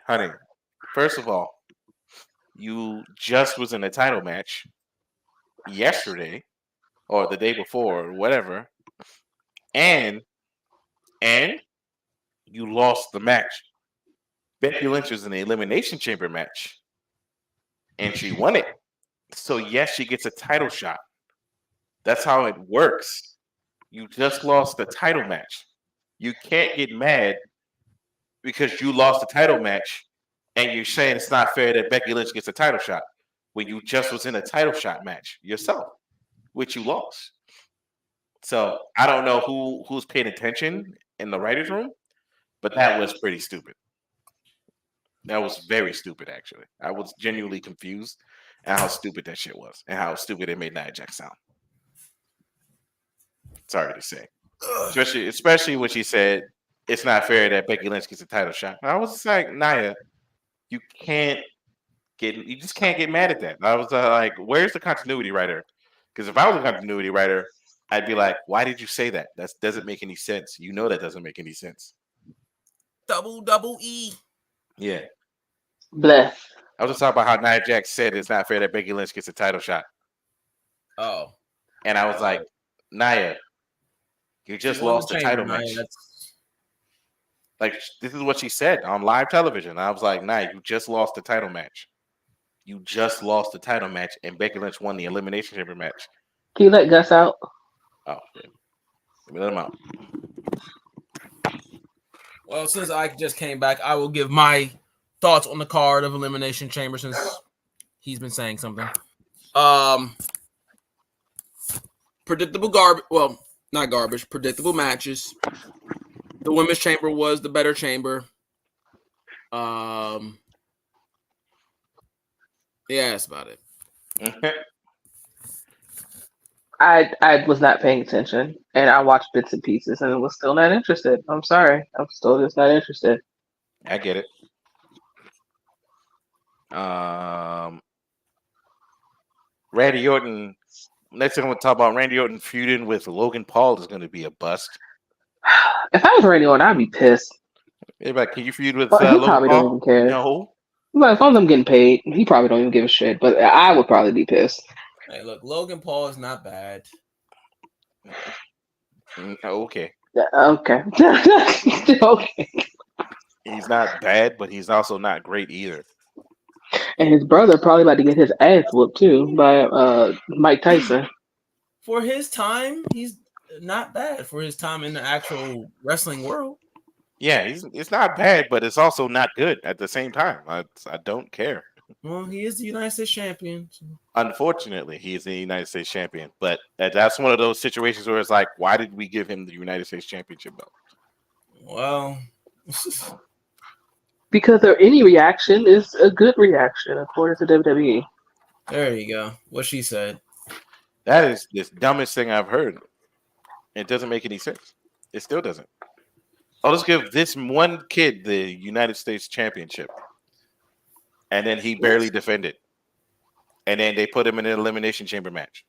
honey. First of all, you just was in a title match yesterday or the day before or whatever, and you lost the match. Becky Lynch was in the Elimination Chamber match, and she won it. So yes, she gets a title shot. That's how it works. You just lost the title match. You can't get mad because you lost the title match and you're saying it's not fair that Becky Lynch gets a title shot when you just was in a title shot match yourself, which you lost. So I don't know who's paying attention in the writer's room, but that was pretty stupid. That was very stupid, actually. I was genuinely confused at how stupid that shit was and how stupid it made Nia Jax sound. Sorry to say. Especially when she said it's not fair that Becky Lynch gets a title shot. I was just like, Nia, you just can't get mad at that. I was like, where's the continuity writer? Because if I was a continuity writer, I'd be like, why did you say that? That doesn't make any sense. You know that doesn't make any sense. Double E. Yeah. Bless. I was just talking about how Nia Jax said it's not fair that Becky Lynch gets a title shot. Oh. And I was like, Nia, you just lost the title match. Like, this is what she said on live television. I was like, Nia, you just lost the title match. You just lost the title match, and Becky Lynch won the Elimination Chamber match. Can you let Gus out? Oh, yeah. Let me let him out. Well, since I just came back, I will give my thoughts on the card of Elimination Chamber since he's been saying something. Predictable garbage. Well, not garbage. Predictable matches. The women's chamber was the better chamber. Yeah, that's about it. I was not paying attention, and I watched bits and pieces, and was still not interested. I'm sorry, I'm still just not interested. I get it. Randy Orton. Next thing I'm going to talk about, Randy Orton feuding with Logan Paul is going to be a bust. If I was Randy Orton, I'd be pissed. Hey, but can you feud with Well, he Logan probably Paul? don't even care. No. Like, as long as I'm getting paid, he probably don't even give a shit. But I would probably be pissed. Hey, look, Logan Paul is not bad. Okay. Yeah, okay. Okay. He's not bad, but he's also not great either. And his brother probably about to get his ass whooped too by Mike Tyson. For his time, he's not bad for his time in the actual wrestling world. Yeah, it's not bad, but it's also not good at the same time. I don't care. Well, he is the United States champion. So. Unfortunately, he is the United States champion, but that's one of those situations where it's like, why did we give him the United States championship belt? Well, because any reaction is a good reaction, according to WWE. There you go. What she said. That is the dumbest thing I've heard. It doesn't make any sense. It still doesn't. I'll just give this one kid the United States championship. And then he barely defended. And then they put him in an Elimination Chamber match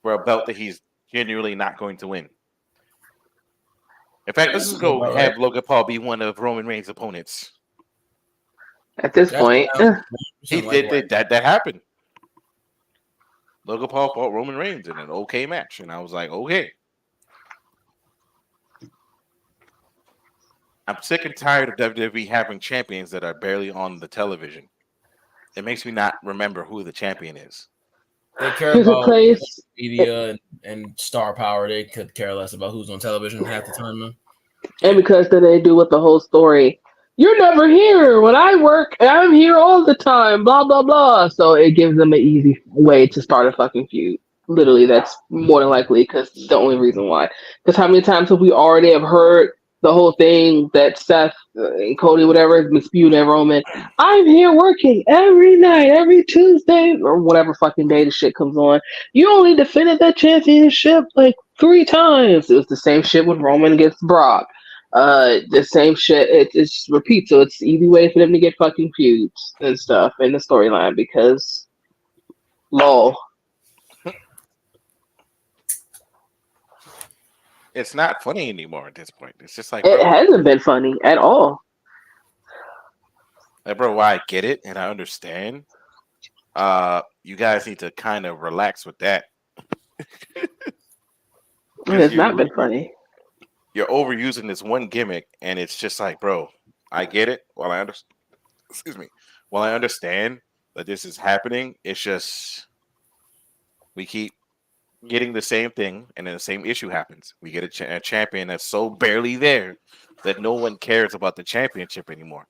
for a belt that he's genuinely not going to win. In fact, let's just go have Logan Paul be one of Roman Reigns' opponents. At this point, he did that happened. Logan Paul fought Roman Reigns in an okay match, and I was like, okay. I'm sick and tired of WWE having champions that are barely on the television. It makes me not remember who the champion is. They care about media and star power. They could care less about who's on television half the time, though. And because then they do with the whole story, you're never here. When I work, I'm here all the time, blah, blah, blah. So it gives them an easy way to start a fucking feud. Literally, that's more than likely because the only reason why. Because how many times have we already have heard the whole thing that Seth and Cody, whatever, has been spewed at Roman? I'm here working every night, every Tuesday, or whatever fucking day the shit comes on. You only defended that championship like 3 times. It was the same shit with Roman against Brock. The same shit. It just repeats. So it's an easy way for them to get fucking feuds and stuff in the storyline because, lol. It's not funny anymore at this point. It's just like, it hasn't been funny at all. Like, bro, why I get it and I understand. You guys need to kind of relax with that. It's not been funny. You're overusing this one gimmick, and it's just like, bro, I get it. While I understand that this is happening, it's just we keep getting the same thing, and then the same issue happens. We get a champion that's so barely there that no one cares about the championship anymore.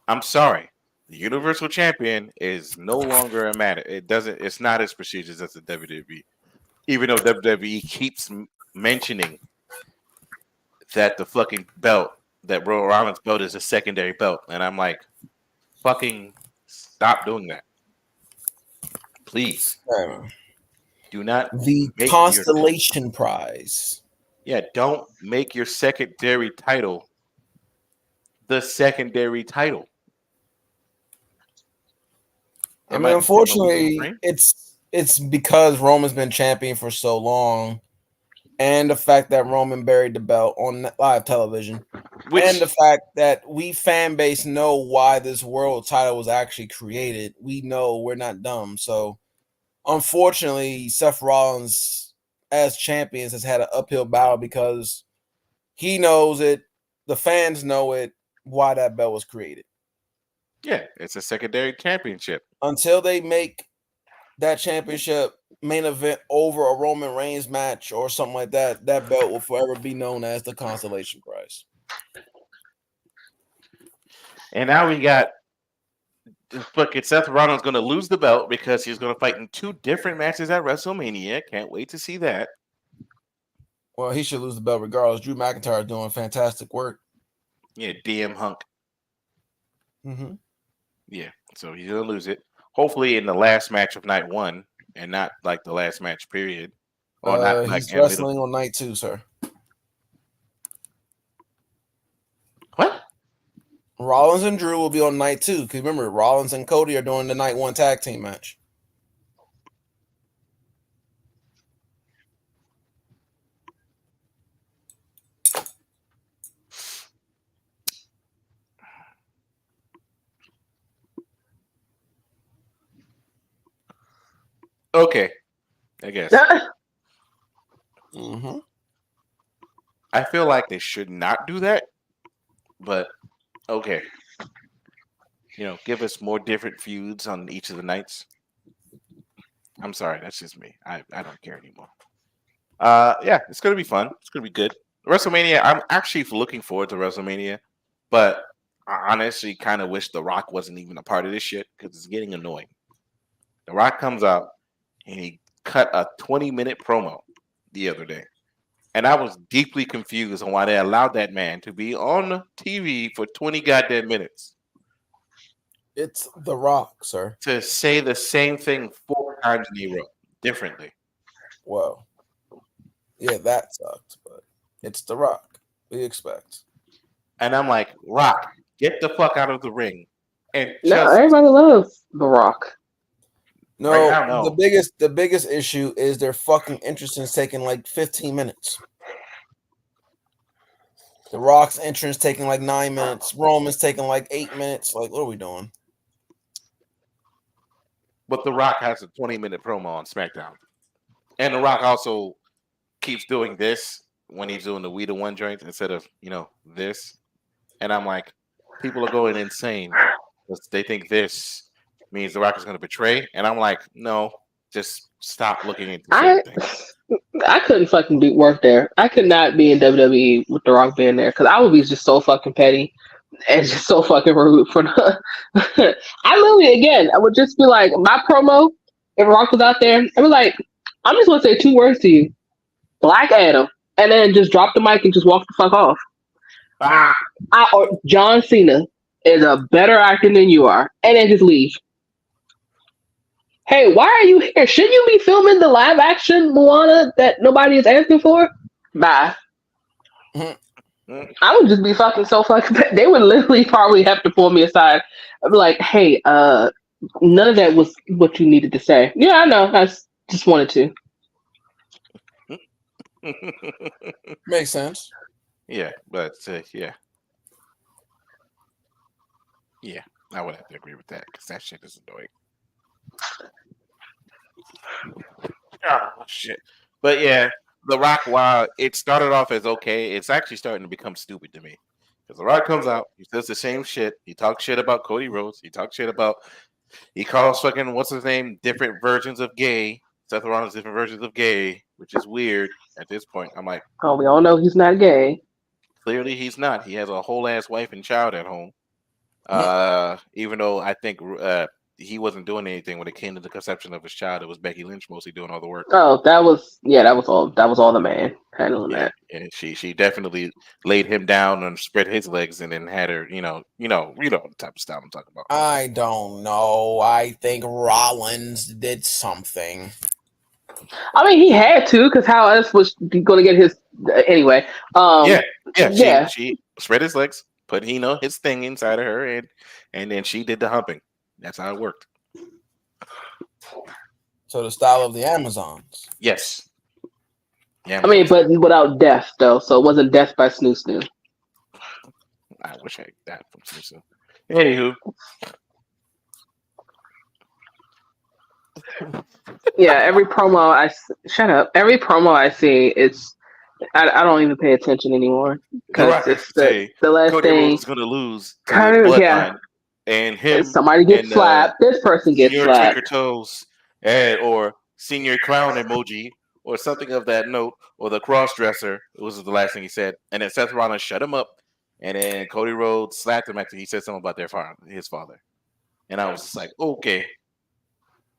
I'm sorry, the Universal Champion is no longer a matter. It's not as prestigious as the WWE, even though WWE keeps mentioning that the fucking belt, that Royal Rollins belt, is a secondary belt, and I'm like, fucking stop doing that. Please. Do not The make Constellation Prize. don't make your secondary title the secondary title. I mean, unfortunately, it's because Roman's been champion for so long, and the fact that Roman buried the belt on live television, and the fact that we fan base know why this world title was actually created. We know, we're not dumb. So, unfortunately, Seth Rollins as champions has had an uphill battle because he knows it, the fans know it, why that belt was created. Yeah, it's a secondary championship. Until they make that championship main event over a Roman Reigns match or something like that, that belt will forever be known as the Constellation Prize. And now we got fucking Seth Rollins going to lose the belt because he's going to fight in 2 different matches at WrestleMania. Can't wait to see that. Well, he should lose the belt regardless. Drew McIntyre is doing fantastic work. Yeah, DM Hunk. Mm-hmm. Yeah, so he's going to lose it. Hopefully in the last match of night 1 and not like the last match period. Or not like he's wrestling on night 2, sir. What? Rollins and Drew will be on night 2. Because remember, Rollins and Cody are doing the night 1 tag team match. Okay, I guess. Mm-hmm. I feel like they should not do that, but okay. Give us more different feuds on each of the nights. I'm sorry, that's just me. I don't care anymore. Yeah, it's gonna be fun. It's gonna be good. WrestleMania. I'm actually looking forward to WrestleMania, but I honestly kind of wish The Rock wasn't even a part of this shit because it's getting annoying. The Rock comes out and he cut a 20-minute promo the other day. And I was deeply confused on why they allowed that man to be on TV for 20 goddamn minutes. It's The Rock, sir. To say the same thing 4 times in a row, differently. Well, yeah, that sucked, but it's The Rock. We expect. And I'm like, Rock, get the fuck out of the ring. And no, everybody loves The Rock. No, right now, no. The biggest issue is their fucking entrance taking like 15 minutes. The Rock's entrance taking like 9 minutes. Roman's taking like 8 minutes. Like, what are we doing? But The Rock has a 20-minute promo on SmackDown. And The Rock also keeps doing this when he's doing the We the One joint instead of, this. And I'm like, people are going insane because they think this means The Rock is going to betray. And I'm like, no, just stop looking into the same thing. I couldn't fucking work there. I could not be in WWE with The Rock being there because I would be just so fucking petty and just so fucking rude for the. I literally, again, I would just be like, my promo, if Rock was out there, I'd be like, I'm just going to say 2 words to you, Black Adam, and then just drop the mic and just walk the fuck off. Or John Cena is a better actor than you are, and then just leave. Hey, why are you here? Shouldn't you be filming the live action Moana that nobody is asking for? Bye. I would just be fucking so fucking. They would literally probably have to pull me aside. I'd be like, "Hey, none of that was what you needed to say." Yeah, I know. I just wanted to. Makes sense. Yeah, but yeah, I would have to agree with that because that shit is annoying. Oh shit! But yeah, The Rock, while it started off as okay, it's actually starting to become stupid to me. Because The Rock comes out, he says the same shit. He talks shit about Cody Rhodes. He talks shit about. He calls fucking what's his name different versions of gay. Seth Rollins different versions of gay, which is weird at this point. I'm like, oh, we all know he's not gay. Clearly, he's not. He has a whole ass wife and child at home. Even though I think he wasn't doing anything when it came to the conception of his child. It was Becky Lynch mostly doing all the work. Oh, that was all the man handling Yeah, that. and she definitely laid him down and spread his legs, and then had her, the type of style I'm talking about. I don't know. I think Rollins did something. I mean, he had to, because how else was he going to get his anyway? Yeah. She spread his legs, put his thing inside of her, and then she did the humping. That's how it worked. So the style of the Amazons. Yes. Yeah. I mean, but without death though, so it wasn't death by Snoo Snoo. I wish I had that from Snoo Snoo. Anywho. Yeah, every promo I see, I don't even pay attention anymore because it's the last Cody thing. Rhodes is going to lose to the Bloodline, and him. Somebody gets slapped. This person gets slapped. Your toes, or senior clown emoji, or something of that note, or the cross dresser. Was the last thing he said, and then Seth Rollins shut him up, and then Cody Rhodes slapped him after he said something about his father, and I was just like, okay.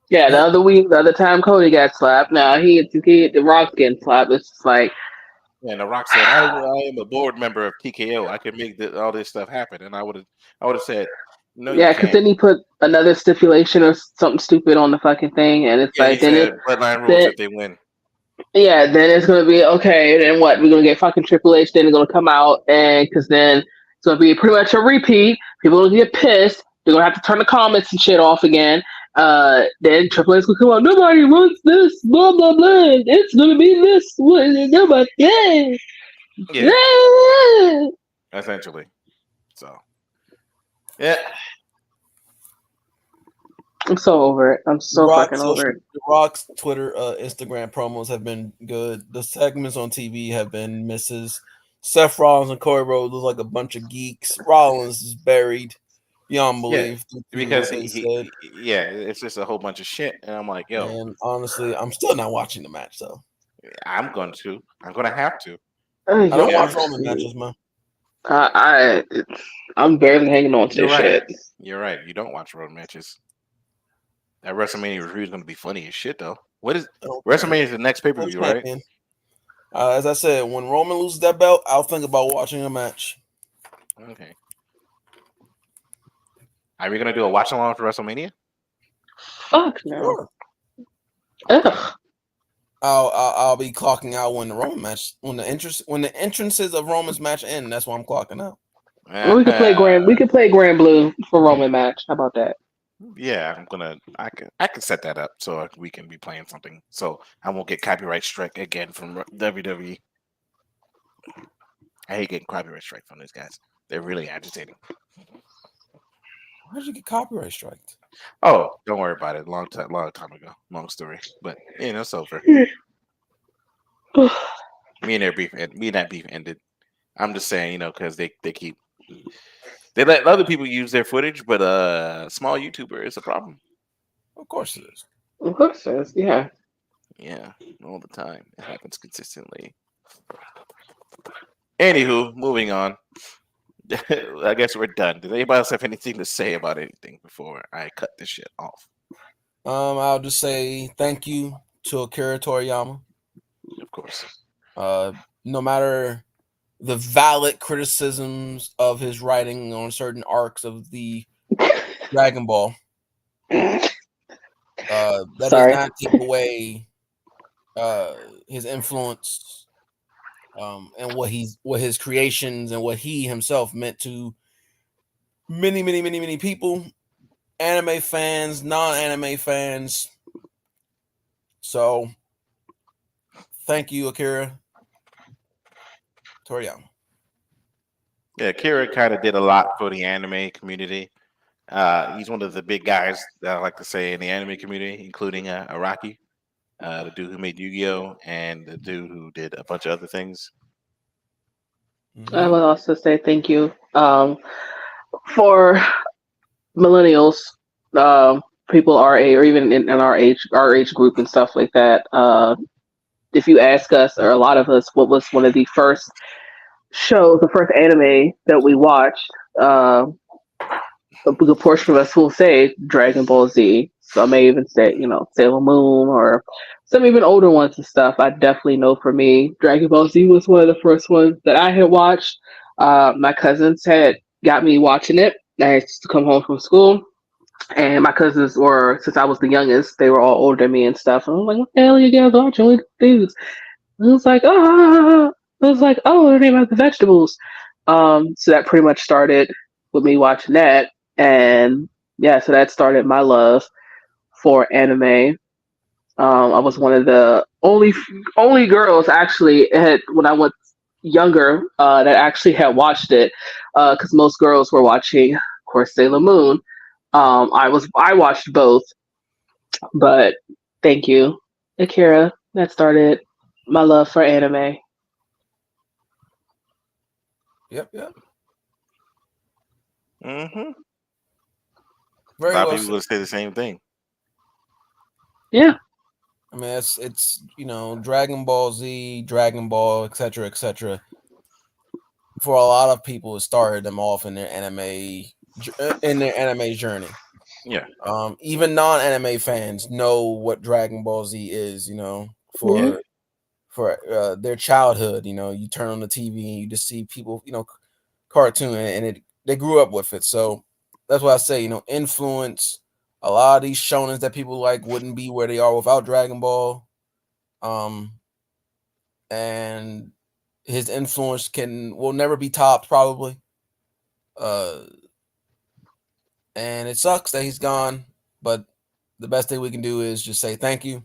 Yeah, the other time Cody got slapped. Now the Rock's getting slapped. It's just like. And The Rock said, I am a board member of TKO. I can make all this stuff happen. And I would have said, no, yeah, because then he put another stipulation or something stupid on the fucking thing, and it's like then bloodline rules if they win. Yeah, then it's gonna be okay. Then what? We're gonna get fucking Triple H. Then they're gonna come out, and because then it's gonna be pretty much a repeat. People are gonna get pissed. They're gonna have to turn the comments and shit off again. Then Triple H will come out. Nobody wants this. Blah blah blah. It's gonna be this. Nobody. Yeah. Essentially. So. Yeah. I'm so over it. I'm so fucking over it. The Rock's Twitter, Instagram promos have been good. The segments on TV have been misses. Seth Rollins and Cody Rhodes look like a bunch of geeks. Rollins is buried beyond belief. Because it's just a whole bunch of shit. And I'm like, yo. And honestly, I'm still not watching the match, though. I'm going to have to. I don't watch Roman matches, man. I'm barely hanging on to this shit. You're right. You don't watch road matches. That WrestleMania review is going to be funny as shit, though. What is WrestleMania is the next pay-per-view, right? As I said, when Roman loses that belt, I'll think about watching a match. Okay. Are we going to do a watch-along for WrestleMania? Fuck no. Sure. Ugh. I'll be clocking out when the Roman match, when the entrances of Roman's match end. That's why I'm clocking out. We could play Grand Blue for Roman match. How about that? Yeah, I can set that up so we can be playing something. So I won't get copyright strike again from WWE. I hate getting copyright strike from these guys. They're really agitating. Why did you get copyright striked? Oh, don't worry about it. Long time ago. Long story, but it's over. Me and that beef ended. I'm just saying, because they let other people use their footage, but small YouTuber is a problem. Of course it is. Of course it is. Yeah. Yeah, all the time. It happens consistently. Anywho, moving on. I guess we're done. Does anybody else have anything to say about anything before I cut this shit off? I'll just say thank you to Akira Toriyama. Of course. No matter the valid criticisms of his writing on certain arcs of the Dragon Ball, that does not take away his influence. And what his creations and what he himself meant to many people, anime fans, non-anime fans. So, thank you, Akira Toriyama. Yeah, Akira kind of did a lot for the anime community. He's one of the big guys that I like to say in the anime community, including Araki. The dude who made Yu-Gi-Oh! And the dude who did a bunch of other things. I would also say thank you for millennials, people our age, or even in our age group and stuff like that. If you ask us, or a lot of us, what was one of the first shows, the first anime that we watched, a good portion of us will say Dragon Ball Z. So I may even say, Sailor Moon or some even older ones and stuff. I definitely know for me, Dragon Ball Z was one of the first ones that I had watched. My cousins had got me watching it. I used to come home from school, and my cousins were, since I was the youngest, they were all older than me and stuff. And I'm like, what the hell are you guys watching? Look at these. And it was like, they're named after the vegetables. So that pretty much started with me watching that. And yeah, so that started my love for anime. I was one of the only girls actually when I was younger that actually had watched it, because most girls were watching, of course, Sailor Moon. I watched both, but thank you, Akira. That started my love for anime. Yep. Mm-hmm. Very A lot well of people would say the same thing. Yeah. I mean, it's Dragon Ball Z, Dragon Ball, etc. For a lot of people, it started them off in their anime journey. Yeah. Even non-anime fans know what Dragon Ball Z is. For their childhood. You turn on the TV and you just see people, cartoon, and they grew up with it. So that's why I say, influence. A lot of these shonens that people like wouldn't be where they are without Dragon Ball. And his influence will never be topped, probably. And it sucks that he's gone, but the best thing we can do is just say thank you.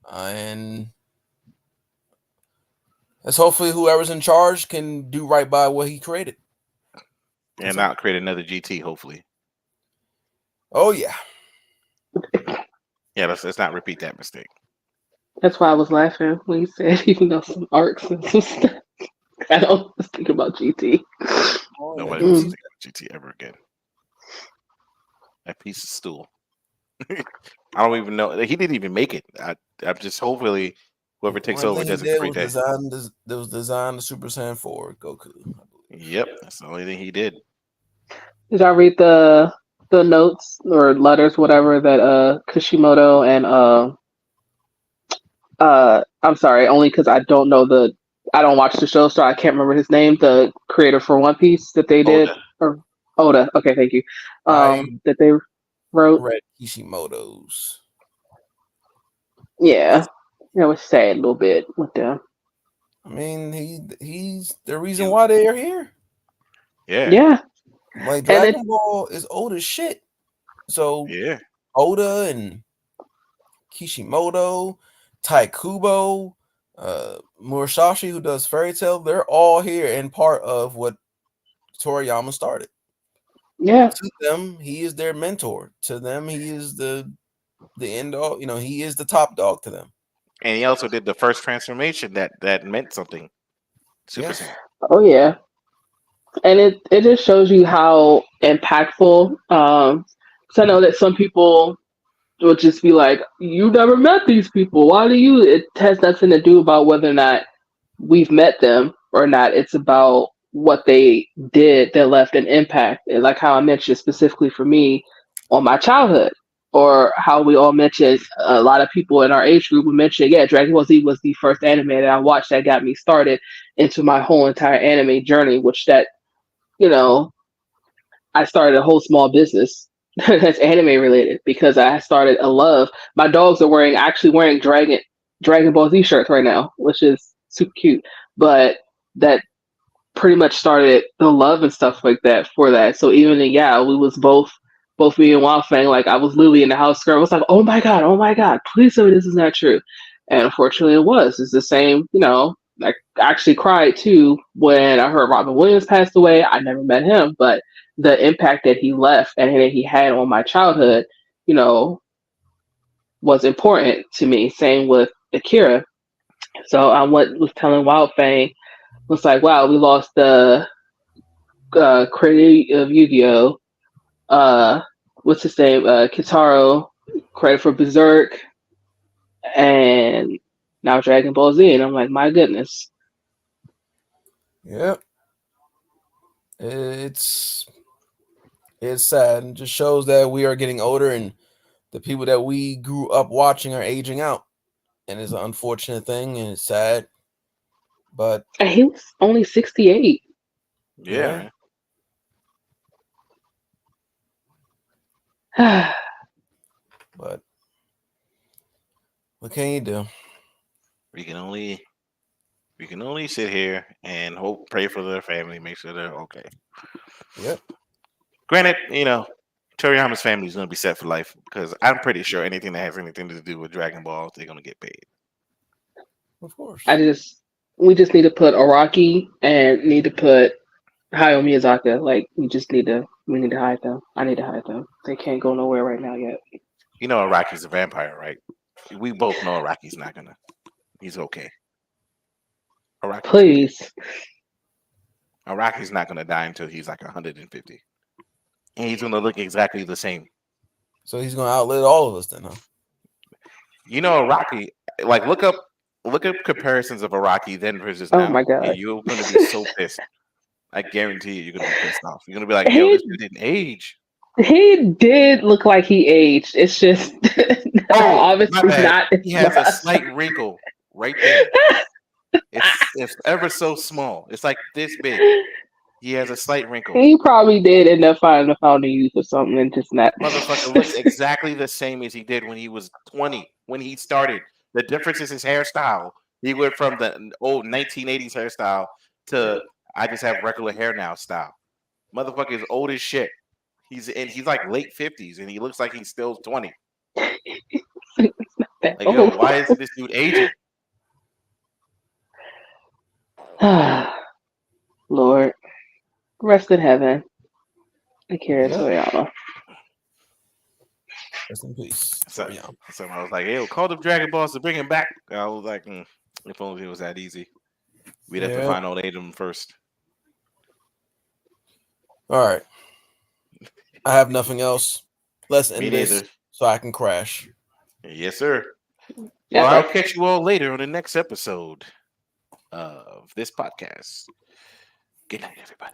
And let's hopefully whoever's in charge can do right by what he created. And not create another GT, hopefully. Oh, yeah. Yeah, let's not repeat that mistake. That's why I was laughing when you said, even though some arcs and some stuff. I don't just think about GT. Nobody wants to think about GT ever again. That piece of stool. I don't even know. He didn't even make it. I'm just hopefully whoever takes over doesn't create that. That was designed the Super Saiyan 4 Goku. Yep, that's the only thing he did. Did I read the notes or letters, whatever, that Kishimoto and I'm sorry, only because I don't watch the show, so I can't remember his name. The creator for One Piece that they did, or Oda. Okay, thank you. That they wrote. Read Kishimoto's. Yeah, it was sad a little bit with them. I mean, he's the reason why they are here. Yeah. Like Dragon Ball is old as shit. So yeah, Oda and Kishimoto, Taikubo, Murasashi, who does Fairy Tail, they're all here and part of what Toriyama started. Yeah. To them, he is their mentor. To them, he is the end all. He is the top dog to them. And he also did the first transformation that meant something. Super Saiyan. Oh yeah. And it just shows you how impactful. So I know that some people will just be like, "You never met these people. Why do you?" It has nothing to do about whether or not we've met them or not. It's about what they did that left an impact. And like how I mentioned specifically for me on my childhood, or how we all mentioned, a lot of people in our age group would mention, yeah, Dragon Ball Z was the first anime that I watched that got me started into my whole entire anime journey, which that, I started a whole small business that's anime related because I started a love. My dogs are actually wearing Dragon Ball Z shirts right now, which is super cute. But that pretty much started the love and stuff like that for that. So even we was both me and Wang Feng, like I was literally in the house girl. I was like, oh my god, please tell me this is not true. And unfortunately it was. It's the same, I actually cried too when I heard Robin Williams passed away. I never met him, but the impact that he left and that he had on my childhood, was important to me. Same with Akira. So I was telling Wild Fang, was like, wow, we lost the creator of Yu-Gi-Oh! What's his name? Kitaro, credit for Berserk, and now Dragon Ball Z. And I'm like, my goodness. Yep. It's It's sad and just shows that we are getting older and the people that we grew up watching are aging out. And it's an unfortunate thing and it's sad. But And he was only 68. Yeah. but what can you do? We can only sit here and hope, pray for their family, make sure they're okay. Yep. Granted, Toriyama's family is going to be set for life because I'm pretty sure anything that has anything to do with Dragon Ball, they're going to get paid. Of course. We just need to put Araki and need to put Hayao Miyazaki. Like we need to hide them. I need to hide them. They can't go nowhere right now yet. You know Araki's a vampire, right? We both know Araki's not gonna. He's okay. Please. Araki's not gonna die until he's like 150, and he's gonna look exactly the same. So he's gonna outlive all of us then, huh? Araki. Like look up comparisons of Araki then versus now. Oh my god! And you're gonna be so pissed. I guarantee you're gonna be pissed off. You're gonna be like, "Yo, this dude didn't age." He did look like he aged. It's just obviously not. He has a slight wrinkle right there. It's ever so small. It's like this big. He has a slight wrinkle. He probably did end up finding a fountain of youth or something and just not. Motherfucker looks exactly the same as he did when he was 20, when he started. The difference is his hairstyle. He went from the old 1980s hairstyle to I just have regular hair now style. Motherfucker is old as shit. He's like late 50s and he looks like he's still 20. Like, yo, why is this dude aging? Lord, rest in heaven. Akira Toriyama. Rest in peace. So I was like, "Hey, call the Dragon Balls to bring him back." I was like, "If only it was that easy. We'd have to find old Adam first." All right. I have nothing else. Let's end this so I can crash. Yes, sir. Well, I'll catch you all later on the next episode of this podcast. Good night, everybody.